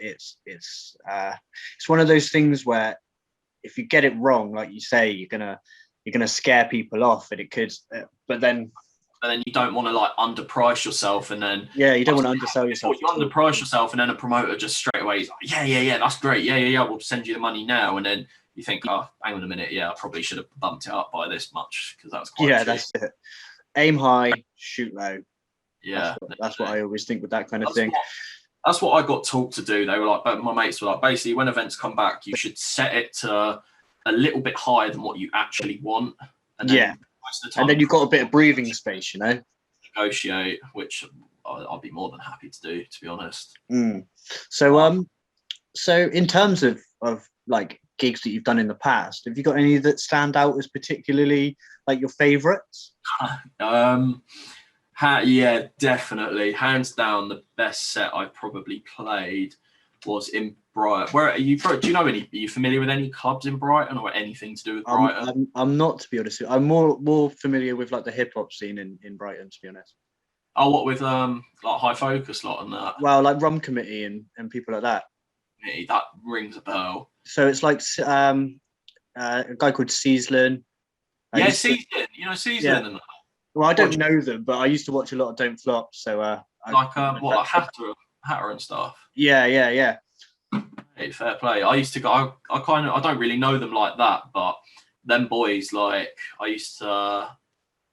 one of those things where if you get it wrong, like you say, you're gonna scare people off, and it could but then you don't want to like underprice yourself, and then you don't want to undersell yourself. You underprice yourself, and then a promoter just straight away is like, yeah, that's great, yeah, we'll send you the money now, and then you think, oh, hang on a minute, I probably should have bumped it up by this much, because that was quite cheap. That's it. Aim high, shoot low. Yeah, that's what I always think with that kind of thing. That's what I got taught to do. They were like, but my mates were like, basically, when events come back, you should set it to a little bit higher than what you actually want. And then most of the time, and then you've got a bit of breathing space, you know. Negotiate, which I'll be more than happy to do, to be honest. So in terms of like gigs that you've done in the past, have you got any that stand out as particularly like your favorites? Yeah, definitely, hands down, the best set I've probably played was in Brighton. Where are you? Do you know any? Are you familiar with any clubs in Brighton or anything to do with Brighton? I'm not, to be honest. I'm more familiar with like the hip hop scene in Brighton, to be honest. Oh, what with like High Focus lot and that? Well, like Rum Committee and people like that. That rings a bell. So it's like a guy called Seaslin. Yeah, Seaslin. You know Seaslin and that. Well, I don't know them, but I used to watch a lot of Don't Flop. So like Hatter and stuff. Yeah. Hey, fair play. I used to go. I don't really know them like that, but them boys, like, I used to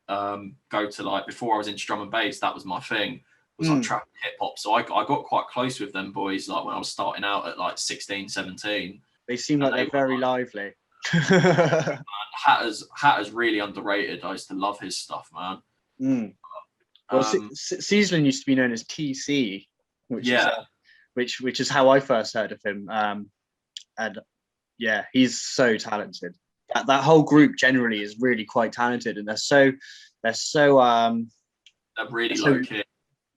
go to, like, before I was into drum and bass, that was my thing. Was like trap and hip hop. So I got quite close with them boys, like when I was starting out at like 16, 17. They seem like they're very lively. Hatter's really underrated. I used to love his stuff, man. Well, Seaslin used to be known as TC, which is how I first heard of him. And yeah, he's so talented. That whole group generally is really quite talented, and they're really low key.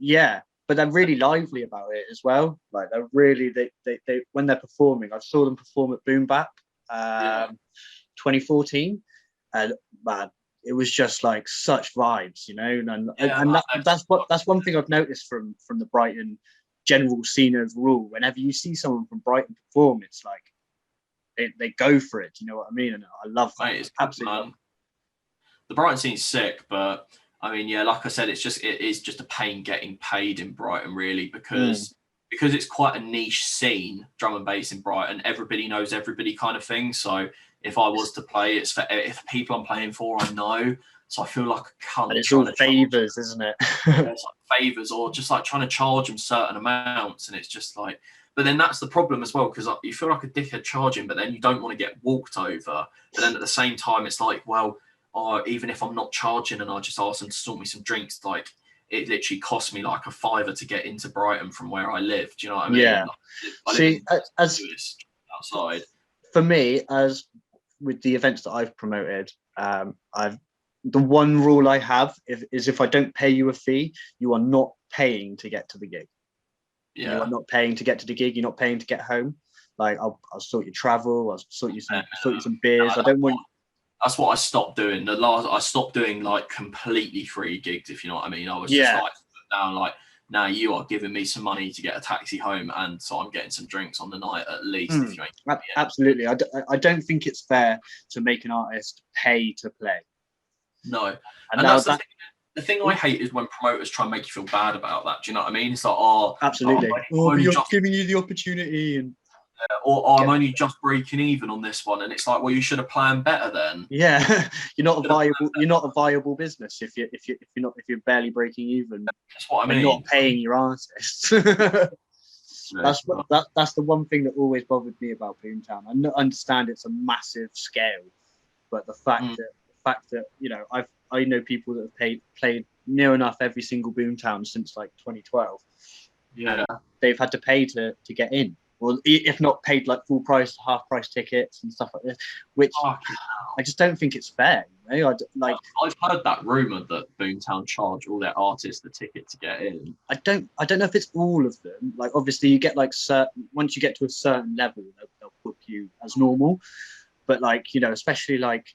Yeah, but they're really lively about it as well. Like, they're really they when they're performing. I saw them perform at Boom Bap 2014, and man, it was just like such vibes, you know. And that's one thing I've noticed from the Brighton general scene overall. Whenever you see someone from Brighton perform, it's like they go for it. You know what I mean? And I love that. It's absolutely. The Brighton scene's sick, but I mean, yeah, like I said, it is just a pain getting paid in Brighton, really, because it's quite a niche scene, drum and bass in Brighton. Everybody knows everybody, kind of thing. So if I was to play, it's for if the people I'm playing for I know. So I feel like a cunt. And it's all favours, isn't it? It's like favours, or just like trying to charge them certain amounts, and it's just like. But then that's the problem as well, because you feel like a dickhead charging, but then you don't want to get walked over. But then at the same time, it's like, well, even if I'm not charging and I just ask them to sort me some drinks, like, it literally cost me like $5 to get into Brighton from where I live. Do you know what I mean? Yeah. Like, as outside. For me, as with the events that I've promoted, I've the one rule I have is if I don't pay you a fee, you are not paying to get to the gig. Yeah. You are not paying to get to the gig. You're not paying to get home. Like I'll sort your travel. I'll sort you some beers. I don't want. That's what I stopped doing. I stopped doing like completely free gigs, if you know what I mean. I was just like down like, now you are giving me some money to get a taxi home, and so I'm getting some drinks on the night at least. If you ain't absolutely, I don't think it's fair to make an artist pay to play. No, and that's the thing I hate is when promoters try and make you feel bad about that. Do you know what I mean? It's like, absolutely. You're giving you the opportunity, and I'm only just breaking even on this one, and it's like, well, you should have planned better then. Yeah, you're not a viable business if you're barely breaking even. That's what I mean. And not paying your artists. That's the one thing that always bothered me about Boomtown. I understand it's a massive scale, but the fact that I know people that have played near enough every single Boomtown since like 2012. Yeah, they've had to pay to get in, or if not paid like full price, half price tickets and stuff like this, which I just don't think it's fair. I've heard that rumor that Boomtown charge all their artists the ticket to get in. I don't know if it's all of them. Like obviously you get like once you get to a certain level, they'll book you as normal, but like especially like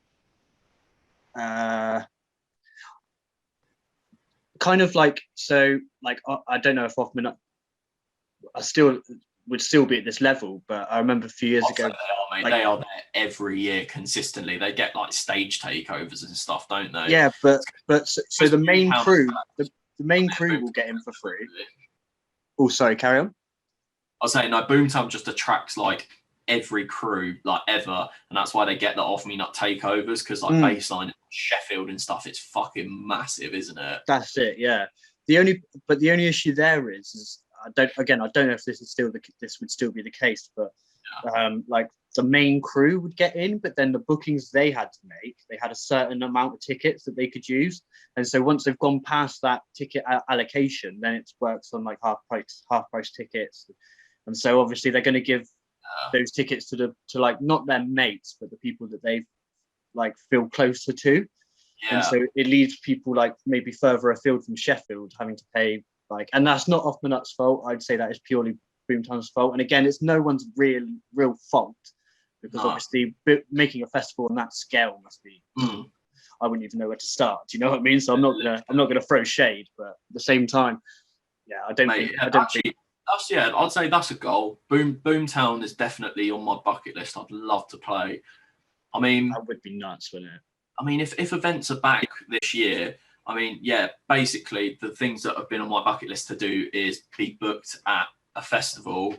kind of like, so like I don't know if Hoffman would still be at this level, but I remember a few years ago they are there every year consistently. They get like stage takeovers and stuff, don't they? Yeah, but so the main crew will get in for free. Oh, sorry, carry on. I was saying, no, Boomtown just attracts like every crew like ever, and that's why they get the Off Me Nut takeovers, because like Baseline, Sheffield and stuff, it's fucking massive, isn't it? That's it. Yeah. The only issue there is I don't know if this would still be the case, but like the main crew would get in, but then the bookings they had a certain amount of tickets that they could use, and so once they've gone past that ticket allocation, then it works on like half price tickets, and so obviously they're going to give those tickets to like not their mates, but the people that they like feel closer to. And so it leaves people like maybe further afield from Sheffield having to pay like, and that's not Off My Nut's fault. I'd say that is purely Boomtown's fault. And again, it's no one's real fault, because obviously making a festival on that scale must be. I wouldn't even know where to start. Do you know what I mean? So I'm not gonna throw shade, but at the same time, I'd say that's a goal. Boomtown is definitely on my bucket list. I'd love to play. I mean, that would be nuts, wouldn't it? I mean, if events are back this year, I mean, basically the things that have been on my bucket list to do is be booked at a festival,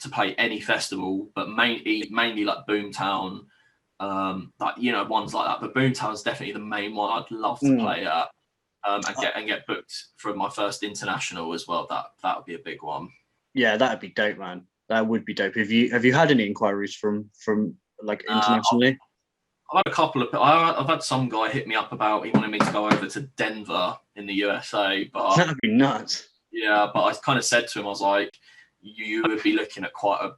to play any festival, but mainly like Boomtown, like ones like that. But Boomtown's definitely the main one I'd love to play at, and get booked for my first international as well. That would be a big one. Yeah, that'd be dope, man. That would be dope. Have you had any inquiries from like internationally? I've had a couple of. I've had some guy hit me up about he wanted me to go over to Denver in the USA, but that'd be nuts. Yeah, but I kind of said to him, I was like, you would be looking at I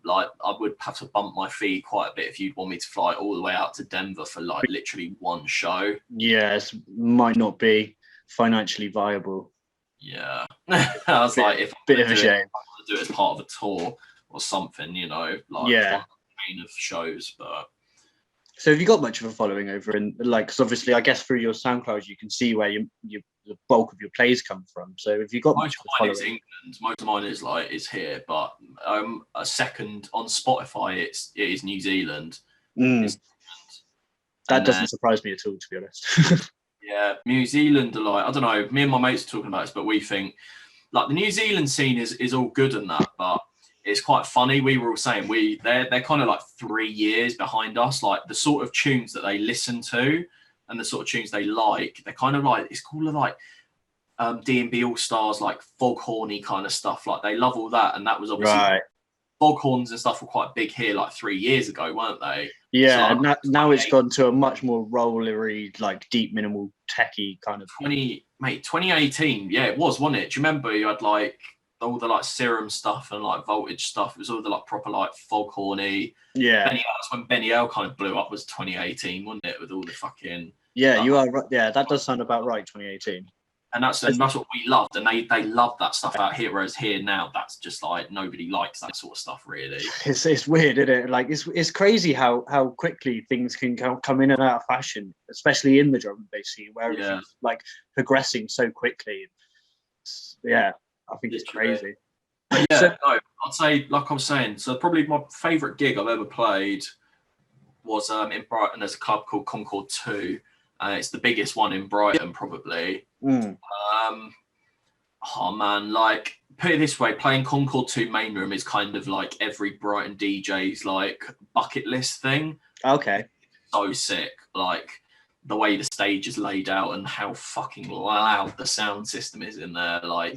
would have to bump my fee quite a bit if you'd want me to fly all the way out to Denver for like literally one show. Yes, might not be financially viable. Yeah, I was like, if bit of a shame, I want to do it as part of a tour or something, like one chain of shows, but. So have you got much of a following over in, like, because obviously I guess through your SoundCloud you can see where the bulk of your plays come from. So have you got much of a following? Most of mine is England. Most of mine is here, but a second on Spotify it is New Zealand. That doesn't surprise me at all, to be honest. Yeah, New Zealand are like, I don't know, me and my mates are talking about this, but we think like the New Zealand scene is all good and that, but it's quite funny. We were all saying they're kind of like 3 years behind us. Like the sort of tunes that they listen to and the sort of tunes they like, they're kind of like, it's called like D&B All Stars, like Foghorny kind of stuff. Like they love all that, and that was obviously Foghorns and stuff were quite big here like 3 years ago, weren't they? Yeah, so, now it's gone to a much more rollery, like deep minimal techie kind of. 2018, yeah, it was, wasn't it? Do you remember you had like all the like Serum stuff and like Voltage stuff? It was all the like proper like Foghorny. Yeah. That's when Benny L kind of blew up, was 2018, wasn't it? With all the fucking Yeah, you are right. Yeah, that does sound about right. 2018. And that's what we loved, and they love that stuff out here. Whereas here now, that's just like nobody likes that sort of stuff, really. It's weird, isn't it? Like it's crazy how quickly things can come in and out of fashion, especially in the drum and bass scene, where everything's like progressing so quickly. Yeah, I think it's crazy. But yeah, so, no, I'd say, like I was saying, so probably my favourite gig I've ever played was in Brighton. There's a club called Concord 2. It's the biggest one in Brighton, probably. Oh man, like, put it this way, playing Concord 2 main room is kind of like every Brighton DJ's like bucket list thing. Okay. So sick. Like the way the stage is laid out and how fucking loud the sound system is in there. Like,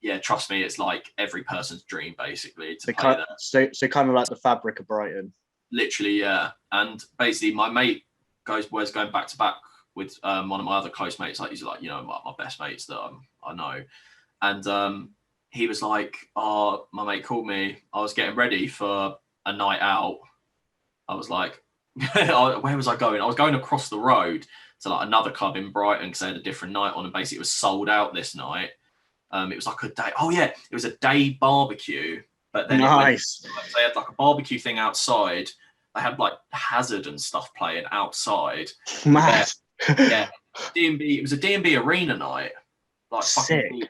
yeah, trust me, it's like every person's dream basically to play there. So kind of like the fabric of Brighton. Literally, yeah. And basically my mate was going back to back with one of my other close mates. Like he's like, you know, my best mates that I know. And he was like, oh, my mate called me. I was getting ready for a night out. I was like, where was I going? I was going across the road to like another club in Brighton because they had a different night on, and basically it was sold out this night. It was like a day. Oh yeah, it was a day barbecue. But then nice. They had like a barbecue thing outside. They had like Hazard and stuff playing outside. Mad. Yeah, D&B. It was a D&B arena night. Like sick. Fucking,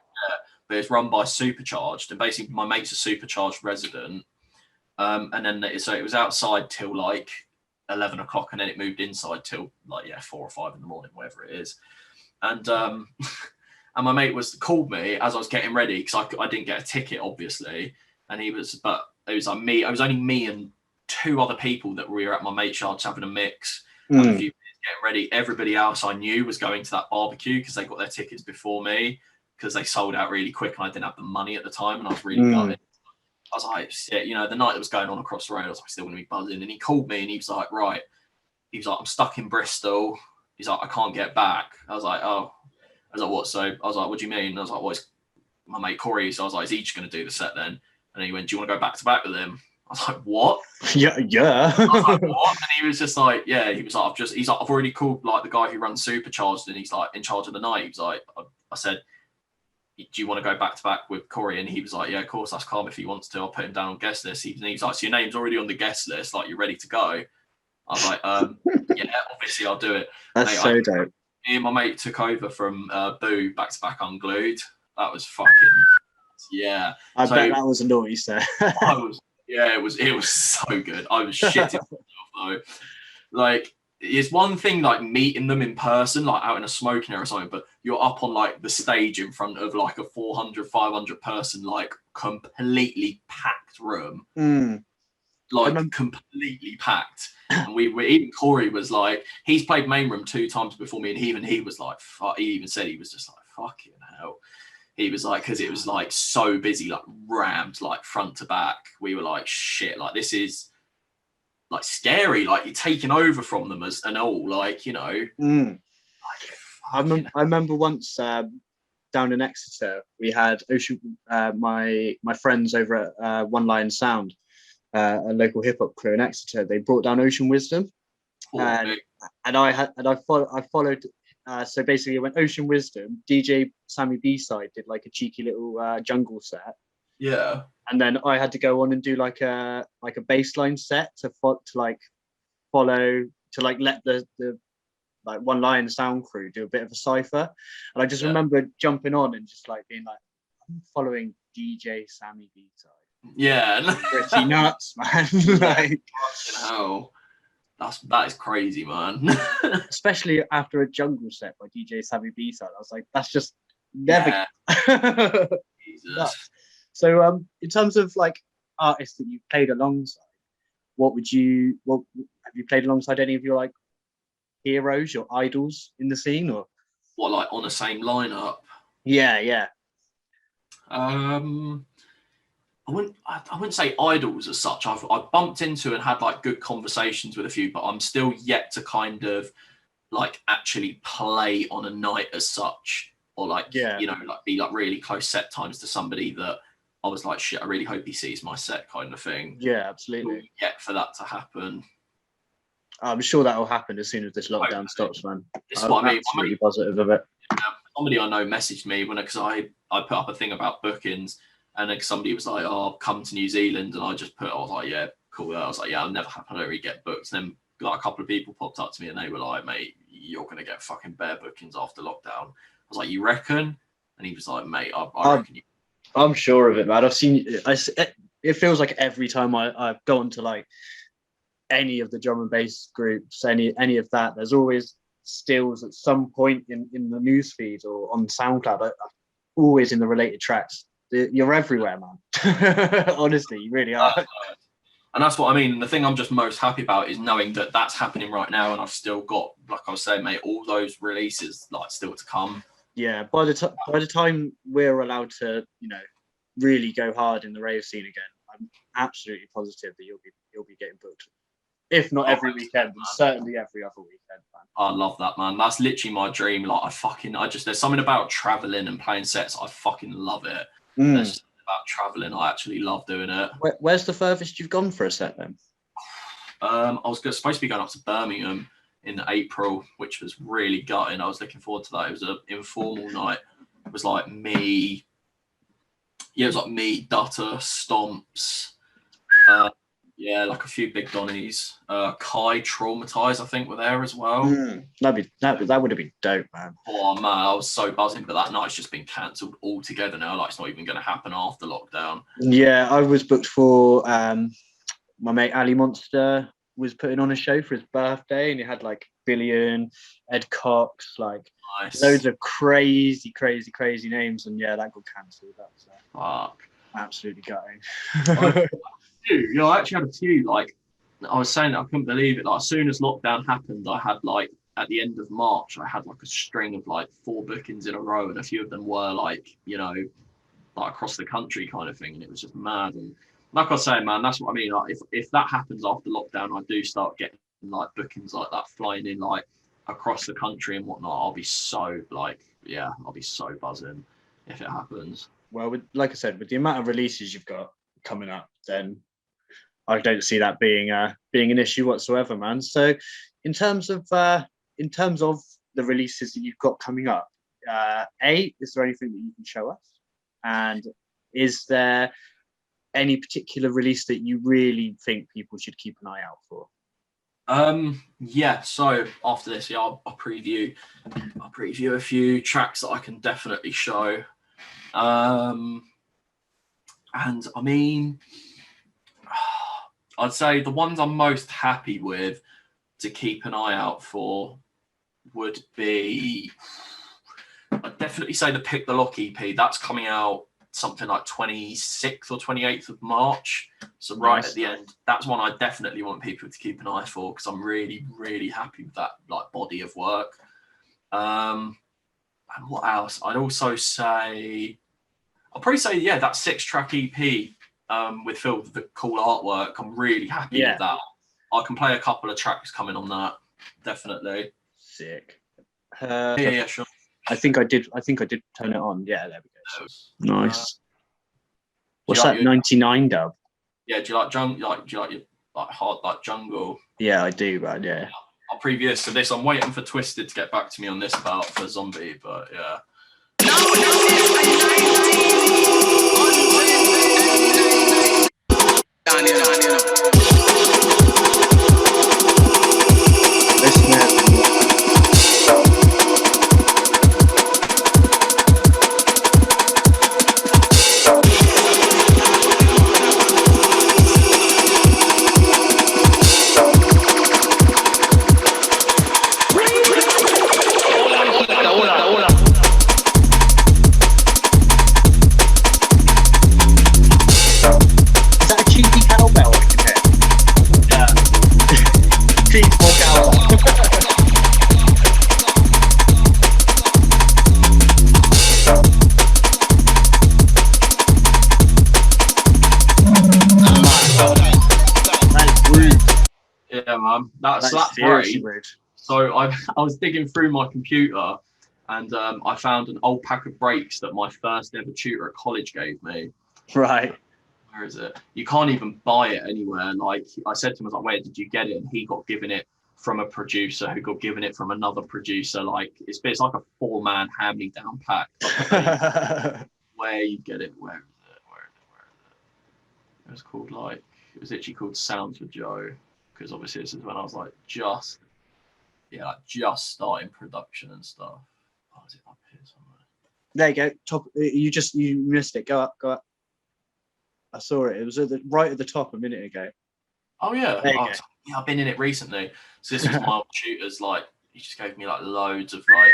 but it's run by Supercharged, and basically my mate's a Supercharged resident. And then so it was outside till like 11 o'clock, and then it moved inside till like 4 or 5 in the morning, whatever it is. And and my mate called me as I was getting ready because I didn't get a ticket, obviously. And it was like me. It was only me and 2 other people that were at my mate's yard having a mix. Having a few minutes getting ready. Everybody else I knew was going to that barbecue because they got their tickets before me because they sold out really quick, and I didn't have the money at the time, and I was really gutted. I was like, shit, you know, the night that was going on across the road, I was like, still going to be buzzing. And he called me and he was like, right. He was like, I'm stuck in Bristol. He's like, I can't get back. I was like, oh. I was like, what? So I was like, what do you mean? And I was like, well, it's my mate Corey. So I was like, is he just going to do the set then? And he went, do you want to go back to back with him? I was like, what? Yeah. I was like, what? And he was just like, yeah. He was like, I've already called like the guy who runs Supercharged, and he's like in charge of the night. He was like, I said, do you want to go back to back with Corey? And he was like, yeah, of course, that's calm if he wants to. I'll put him down on guest list. And he was like, so your name's already on the guest list, like you're ready to go. I was like, yeah, obviously I'll do it. That's so dope. Me and my mate took over from Boo back to back unglued. That was fucking, yeah. I bet that was a noise there. It was so good. I was shitting myself though. Like, it's one thing like meeting them in person, like out in a smoking area or something, but you're up on like the stage in front of like a 400, 500 person, like completely packed room. Like completely packed. And we were, even Corey was like, he's played main room 2 times before me, and he was like, he even said he was just like, fucking hell. He was like, because it was like so busy, like rammed, like front to back. We were like, shit, like this is like scary, like you're taking over from them and all, like, you know. Like, I remember once down in Exeter, we had Ocean, my friends over at One Lion Sound, a local hip hop crew in Exeter. They brought down Ocean Wisdom, and I followed. So basically, when Ocean Wisdom, DJ Sammy B-side did like a cheeky little jungle set. Yeah. And then I had to go on and do like a baseline set to let the like One Lion Sound crew do a bit of a cipher. And I just remember jumping on and just like being like, I'm following DJ Sammy B-side. Yeah. Pretty nuts, man. Like, hell. That is crazy, man. Especially after a jungle set by DJ Sammy B-side. I was like, that's just never. Jesus. So in terms of like artists that you've played alongside, have you played alongside any of your like heroes, your idols in the scene, or what, like on the same lineup? Yeah. I wouldn't say idols as such. I've bumped into and had like good conversations with a few, but I'm still yet to kind of like actually play on a night as such, or like you know, like be like really close set times to somebody that I was like, shit, I really hope he sees my set kind of thing. Yeah, absolutely. Yet for that to happen. I'm sure that will happen as soon as this lockdown stops, man. This is what I mean. Absolutely positive of it. Somebody I know messaged me because I put up a thing about bookings, and then somebody was like, "Oh, come to New Zealand," and I was like, "Yeah, cool." I was like, "Yeah, I'll never happen. I don't really get booked." And then like a couple of people popped up to me and they were like, "Mate, you're gonna get fucking bare bookings after lockdown." I was like, "You reckon?" And he was like, "Mate, I reckon you." I'm sure of it, man. I've seen. It feels like every time I've gone to like any of the drum and bass groups, any of that, there's always Stillz at some point in the news feed or on SoundCloud. Always in the related tracks. You're everywhere, man. Honestly, you really are. And that's what I mean. The thing I'm just most happy about is knowing that that's happening right now, and I've still got, like I was saying, mate, all those releases like still to come. Yeah, by the time we're allowed to, really go hard in the rave scene again, I'm absolutely positive that you'll be getting booked. If not every weekend, then certainly every other weekend, man. I love that, man. That's literally my dream. Like there's something about traveling and playing sets. I fucking love it. There's just about traveling. I actually love doing it. Where's the furthest you've gone for a set then? I was supposed to be going up to Birmingham in April, which was really gutting. I was looking forward to that. It was an informal night. It was like me. Yeah, it was like me, Dutter, Stomps. Like a few big Donnies. Kai, Traumatized, I think, were there as well. That would have been dope, man. Oh man, I was so buzzing, but that night's just been cancelled altogether now. Like it's not even going to happen after lockdown. Yeah, I was booked for my mate Ali Monster was putting on a show for his birthday, and he had like Billion, Ed Cox, like loads of crazy names, and yeah, that got cancelled. That's fuck, absolutely gutting. I actually had a few. Like I was saying, I couldn't believe it. Like as soon as lockdown happened, I had like at the end of March, I had like a string of like 4 bookings in a row, and a few of them were like like across the country kind of thing, and it was just mad. And like I was saying, man, that's what I mean. Like if that happens after lockdown, I do start getting like bookings like that flying in like across the country and whatnot. I'll be so buzzing if it happens. Well, like I said, with the amount of releases you've got coming up, then I don't see that being an issue whatsoever, man. So in terms of the releases that you've got coming up, is there anything that you can show us? And is there any particular release that you really think people should keep an eye out for? So after this, I'll preview a few tracks that I can definitely show. And I mean, I'd say the ones I'm most happy with to keep an eye out for would be, I'd definitely say the Pick the Lock EP. That's coming out something like 26th or 28th of March. So right at the end, that's one I definitely want people to keep an eye for, because I'm really, really happy with that like body of work. And what else? I'd also say, that 6-track EP with Phil with the cool artwork. I'm really happy with that. I can play a couple of tracks coming on that, definitely. Sick. Sure. I think I did turn it on. Yeah, there we go. Nice. What's that? 99 dub? Yeah, do you like your hard like jungle? Yeah, I do, man. Yeah. I'll preview this. So this, I'm waiting for Twisted to get back to me on this about for Zombie, but yeah. That's seriously rude. So I was digging through my computer, and I found an old pack of breaks that my first ever tutor at college gave me. Right. Where is it? You can't even buy it anywhere. Like I said to him, I was like, "Where did you get it?" And he got given it from a producer who got given it from another producer. Like it's like a 4-man hand-me-down pack. Where you get it? Where is it? It was called it was literally called Sounds with Joe, because obviously this is when I was like just starting production and stuff. Oh, is it up here somewhere? There you go. Top. You missed it. Go up. I saw it. It was right at the top a minute ago. Oh yeah. There you go. Yeah, I've been in it recently. So this was my old tutors. Like he just gave me like loads of like.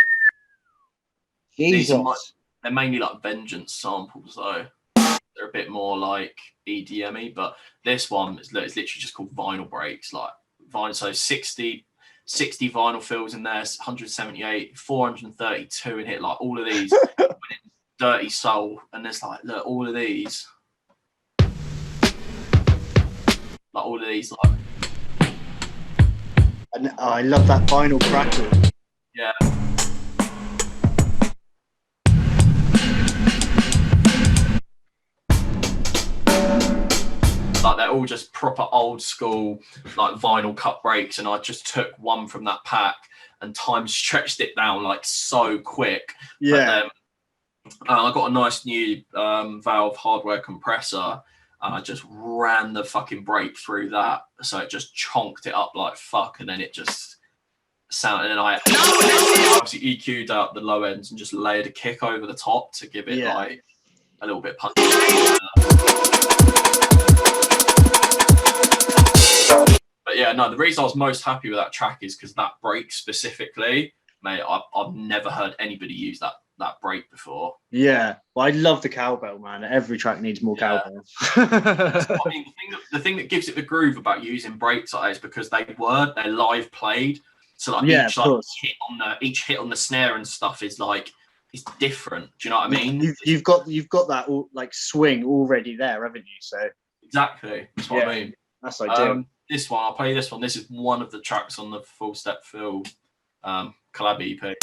Jesus. They're mainly like Vengeance samples though. They're a bit more like EDM-y, but this one is literally just called Vinyl Breaks. Like vinyl, so 60 vinyl fills in there, 178, 432 in here. Like all of these, Dirty Soul, and there's like look, all of these, like. And I love that vinyl crackle. Yeah. Like they're all just proper old school, like vinyl cut breaks, and I just took one from that pack and time stretched it down like so quick. Yeah. I got a nice new Valve hardware compressor, and I just ran the fucking break through that, so it just chonked it up like fuck, and then it just sounded. And I obviously EQ'd out the low ends and just layered a kick over the top to give it like a little bit punchy. But yeah, no, the reason I was most happy with that track is because that break specifically, mate, I've never heard anybody use that break before. Yeah, well, I love the cowbell, man. Every track needs more cowbell. I mean, the thing that gives it the groove about using breaks like that is because they're live played. So like each hit on the snare and stuff is like it's different. Do you know what I mean? You've got that all, like swing already there, haven't you? So exactly, that's what I mean. That's ideal. This one, I'll play this one. This is one of the tracks on the Full Step Phil collab EP.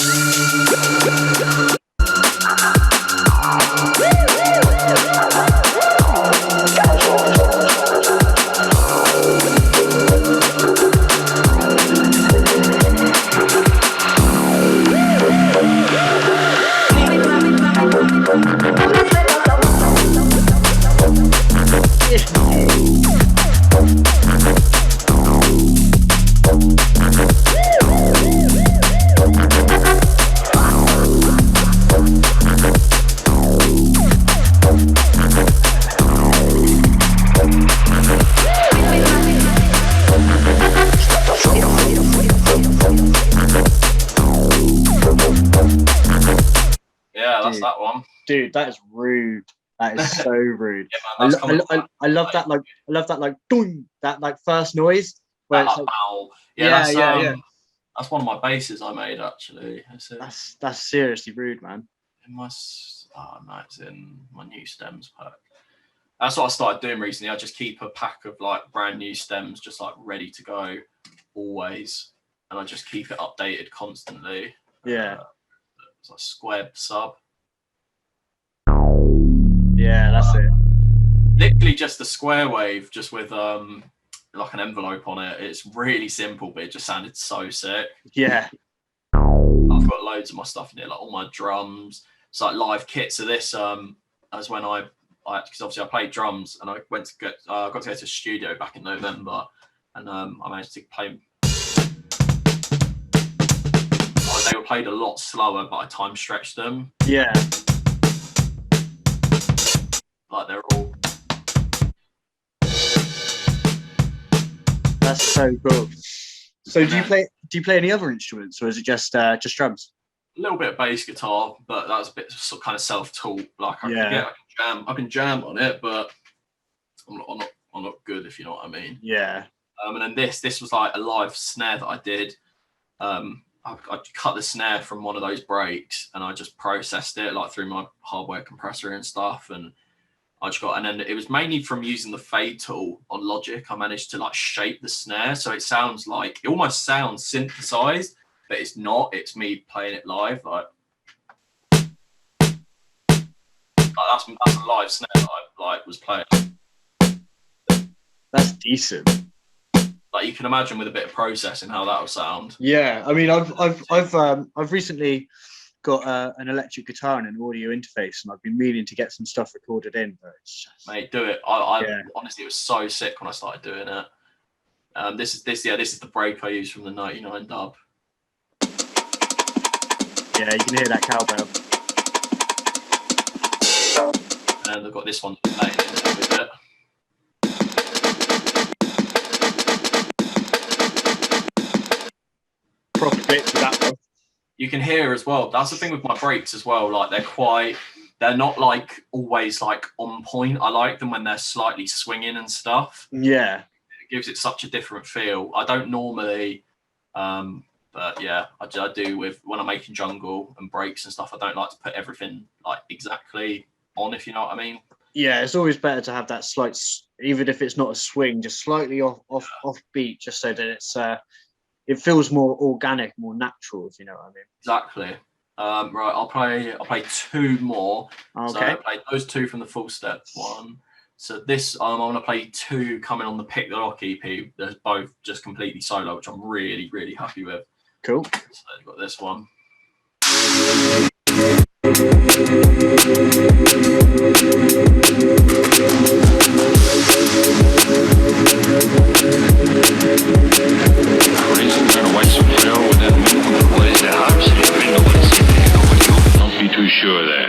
That one, dude. That is rude. That is so rude. Yeah, man, I love that. Like, I love that. Like, doing that. Like first noise. Where it's like, that's one of my basses I made actually. That's seriously rude, man. It's in my new stems pack. That's what I started doing recently. I just keep a pack of like brand new stems, just like ready to go, always, and I just keep it updated constantly. Yeah. It's like squared sub. Yeah, that's it. Literally just a square wave, just with like an envelope on it. It's really simple, but it just sounded so sick. Yeah. I've got loads of my stuff in here, like all my drums. It's like live kit. So this as when I because obviously I played drums, and I got to go to the studio back in November, and I managed to play. They were played a lot slower, but I time stretched them. Yeah. Like they're all. That's so cool. So do you play any other instruments, or is it just drums? A little bit of bass guitar, but that's a bit kind of self-taught. Like I can jam on it, but I'm not good, if you know what I mean. Yeah. And then this was like a live snare that I did. I cut the snare from one of those breaks, and I just processed it like through my hardware compressor and stuff, and and then it was mainly from using the fade tool on Logic. I managed to like shape the snare so it almost sounds synthesized, but it's not. It's me playing it live. Like that's a live snare that I was playing. That's decent. Like you can imagine with a bit of processing how that will sound. Yeah, I mean, I've recently got an electric guitar and an audio interface, and I've been meaning to get some stuff recorded in, but it's just... Mate, do it. I honestly, it was so sick when I started doing it. This is the break I use from the 99 dub. Yeah, you can hear that cowbell. And I've got this one playing in there with it. Proper bits with that one. You can hear as well. That's the thing with my breaks as well. Like they're not like always like on point. I like them when they're slightly swinging and stuff. Yeah. It gives it such a different feel. I don't normally, but yeah, I do with when I'm making jungle and breaks and stuff. I don't like to put everything like exactly on, if you know what I mean. Yeah, it's always better to have that slight, even if it's not a swing, just slightly off beat, just so that it's it feels more organic, more natural, if you know what I mean. Exactly. Right, I'll play two more. Okay. So I played those two from the Full Step one. So this, I'm going to play two coming on the Pick the Lock EP. They're both just completely solo, which I'm really, really happy with. Cool. So I've got this one. Don't be too sure of that.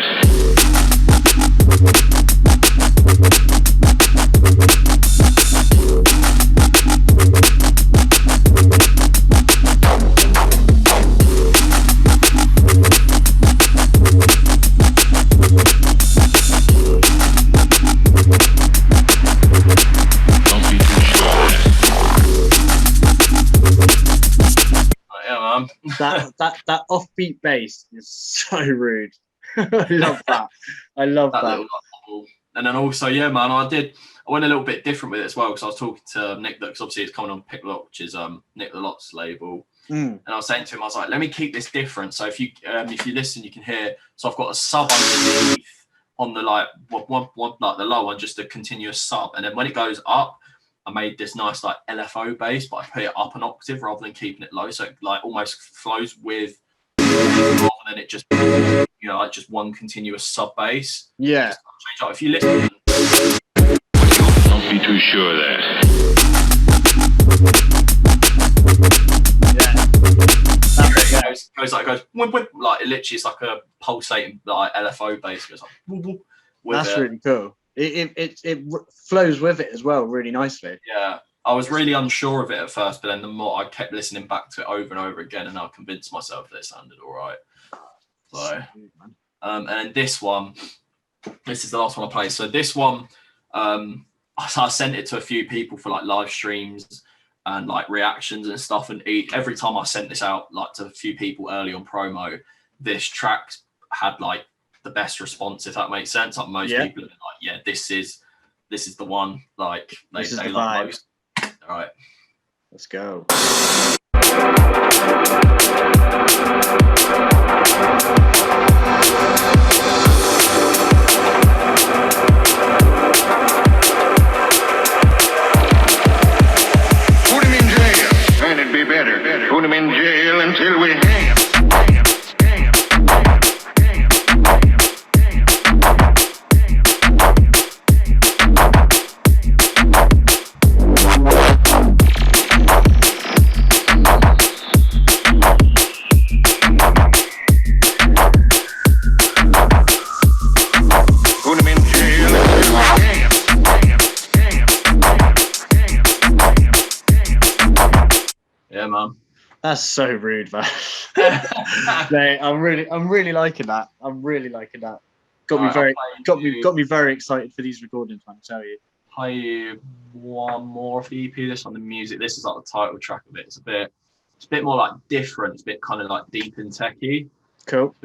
That offbeat bass is so rude. I love that. I love that. Little, and then also, yeah, man, I went a little bit different with it as well, because I was talking to Nick, because obviously it's coming on Pick the Lock, which is Nick the Lot's label. And I was saying to him, I was like, let me keep this different. So if you listen, you can hear. So I've got a sub underneath on the like one like the low one, just a continuous sub, and then when it goes up, I made this nice like LFO bass, but I put it up an octave rather than keeping it low, so it like almost flows with, rather than it just, you know, like just one continuous sub bass. Yeah. Change up. If you listen, Don't be too sure of that. goes like whip, whip, like it literally is like a pulsating like LFO bass. It goes like whoop, whoop, that's really cool. It flows with it as well really nicely. Yeah, I was really unsure of it at first, but then the more I kept listening back to it over and over again, and I convinced myself that it sounded all right. So, and then this is the last one I played. So this one, I sent it to a few people for like live streams and like reactions and stuff. And every time I sent this out like to a few people early on promo, this track had like the best response, if that makes sense. Like most people have been like, yeah, this is the one. Like they like most. All right, let's go. Put him in jail, and it'd be better. Put him in jail until we hang him. That's so rude, man. Mate, I'm really liking that. I'm really liking that. Got me very excited for these recordings, man, I tell you. Play you one more of the EP. This on the music. This is like the title track of it. It's a bit more like different. It's a bit kind of like deep and techy. Cool.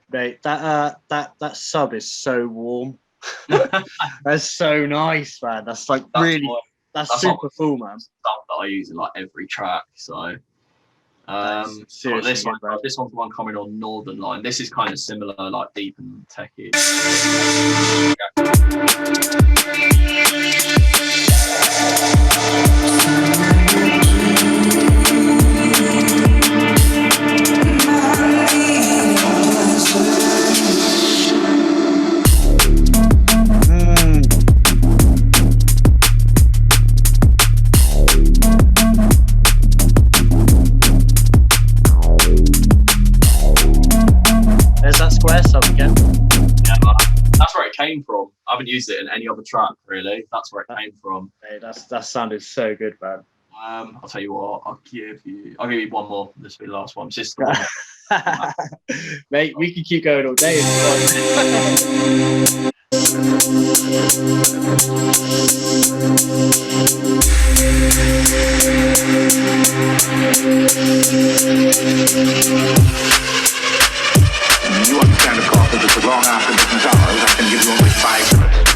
Mate, that sub is so warm. That's so nice, man. That's like that's super cool, man. Stuff that I use in like every track. So Seriously, this one's one coming on Northern Line. This is kind of similar, like deep and techy. Came from. I haven't used it in any other track really. That's where it came from. Hey, that sounded so good, man. I'll tell you what. I'll give you one more. This will be the last one. Just mate, we can keep going all day. You understand, of course, that it's long after business hours. I can give you only 5 minutes.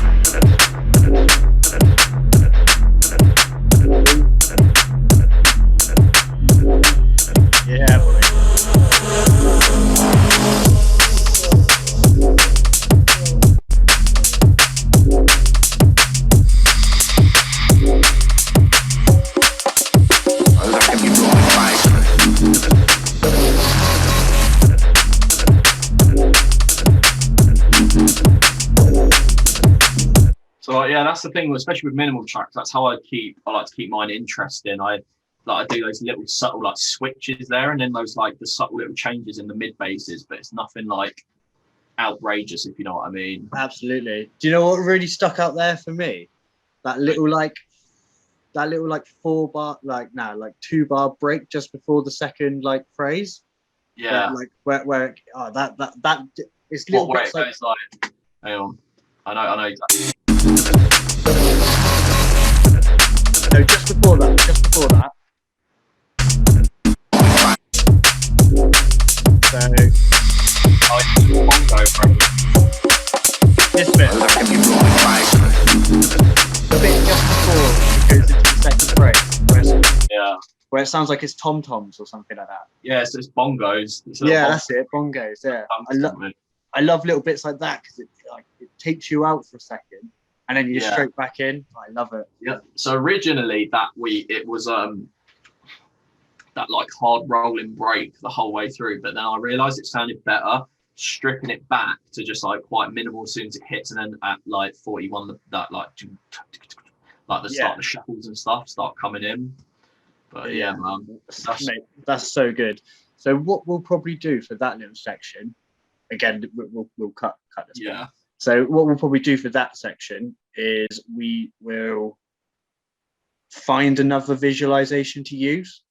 Yeah, boy. I can give you only 5 minutes. So yeah, that's the thing, especially with minimal tracks. That's how I like to keep mine interesting. I do those little subtle like switches there, and then those like the subtle little changes in the mid basses, but it's nothing like outrageous, if you know what I mean. Absolutely. Do you know what really stuck out there for me? That little 4-bar, like 2-bar break just before the second like phrase. Yeah. Where that it's little What way bits it goes like. Hang on. I know exactly. No, just before that. So this bit. I can give you only 5 minutes. The bit just before it goes into the second phrase. Where it sounds like it's tom-toms or something like that. Yeah, so it's bongos. That's it, bongos, yeah. I love little bits like that because it takes you out for a second and then you're straight back in. I love it. Yeah. So originally it was that like hard rolling break the whole way through, but then I realised it sounded better stripping it back to just like quite minimal as soon as it hits, and then at like 41 that like the start of the shuffles and stuff start coming in. But yeah, man, that's so good. So what we'll probably do for that little section, again, we'll cut this. Yeah. So what we'll probably do for that section is we will find another visualization to use.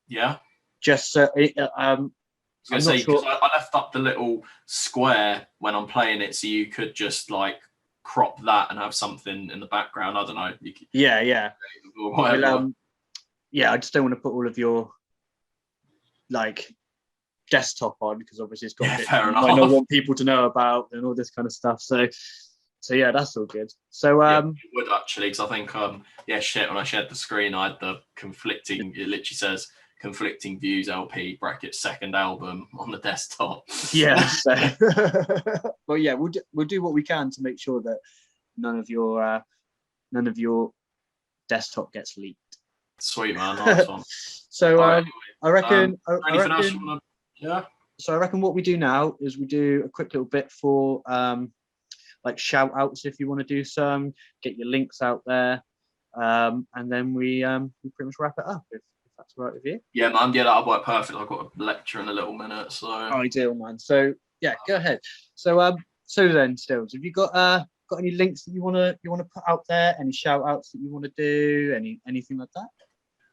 Yeah. Just so I left up the little square when I'm playing it, so you could just like crop that and have something in the background. I don't know. Yeah. I just don't want to put all of your like desktop on because obviously it's got fair enough. I don't want people to know about and all this kind of stuff. So yeah, that's all good. So it would actually, because I think when I shared the screen, I had the conflicting. It literally says conflicting views LP bracket second album on the desktop. Yeah. So, well, yeah, we'll do what we can to make sure that none of your desktop gets leaked. Sweet, man. Nice one. So right, I reckon. So I reckon what we do now is we do a quick little bit for like shout outs if you want to do some, get your links out there, and then we pretty much wrap it up if that's all right with you. Yeah, man. Yeah, that'll work perfect. I've got a lecture in a little minute, so ideal, man. So yeah, go ahead. So then, Stillz, have you got any links that you wanna put out there? Any shout outs that you want to do? Anything like that?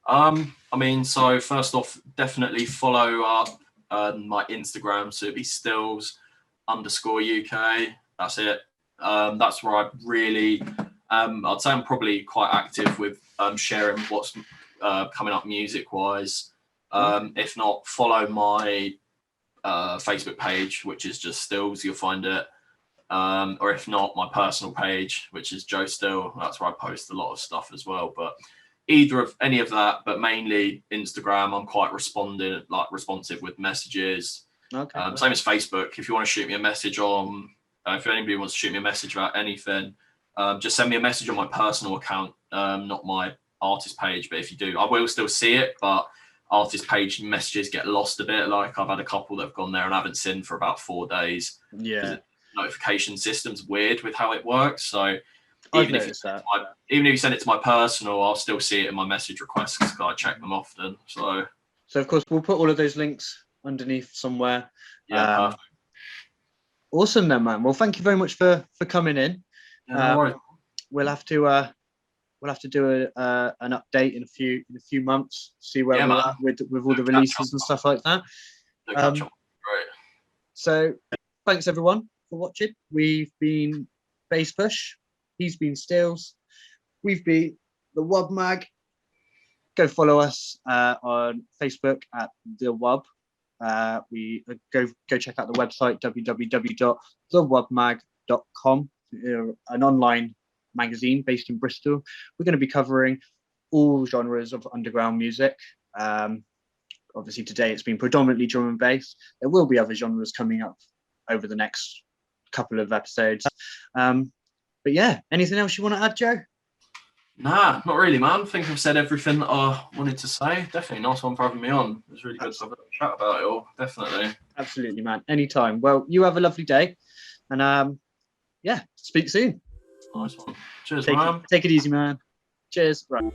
I mean, so first off, definitely follow up my Instagram. So it'd be Stillz_UK. That's it. That's where I really, I'd say I'm probably quite active with sharing what's coming up music wise. If not, follow my Facebook page, which is just Stillz. You'll find it. Or if not, my personal page, which is Joe Still. That's where I post a lot of stuff as well. But either of any of that, but mainly Instagram. I'm quite responsive with messages. Okay. Same as Facebook. If you want to shoot me a message on, if anybody wants to shoot me a message about anything, just send me a message on my personal account, not my artist page. But if you do, I will still see it. But artist page messages get lost a bit. Like I've had a couple that have gone there and I haven't seen for about 4 days. Yeah. Notification system's weird with how it works. So I've even if you send it to my personal, I'll still see it in my message requests because I check them often. So of course we'll put all of those links underneath somewhere. Yeah, perfect. Awesome then, man. Well, thank you very much for coming in. Yeah, no worries. We'll have to do an update in a few months, see where we're at with all the releases and stuff like that. Great. So thanks everyone for watching. We've been BassPush. He's been Stillz. We've been the Wub Mag. Go follow us on Facebook at the Wub. We go check out the website www.thewubmag.com, an online magazine based in Bristol. We're going to be covering all genres of underground music. Obviously today it's been predominantly drum and bass. There will be other genres coming up over the next couple of episodes. But yeah, anything else you want to add, Joe? Nah, not really, man. I think I've said everything that I wanted to say. Definitely nice one for having me on. It was really good to have a chat about it all. Definitely. Absolutely, man. Anytime. Well, you have a lovely day. And yeah, speak soon. Nice one. Cheers, man. Take it easy, man. Cheers. Right.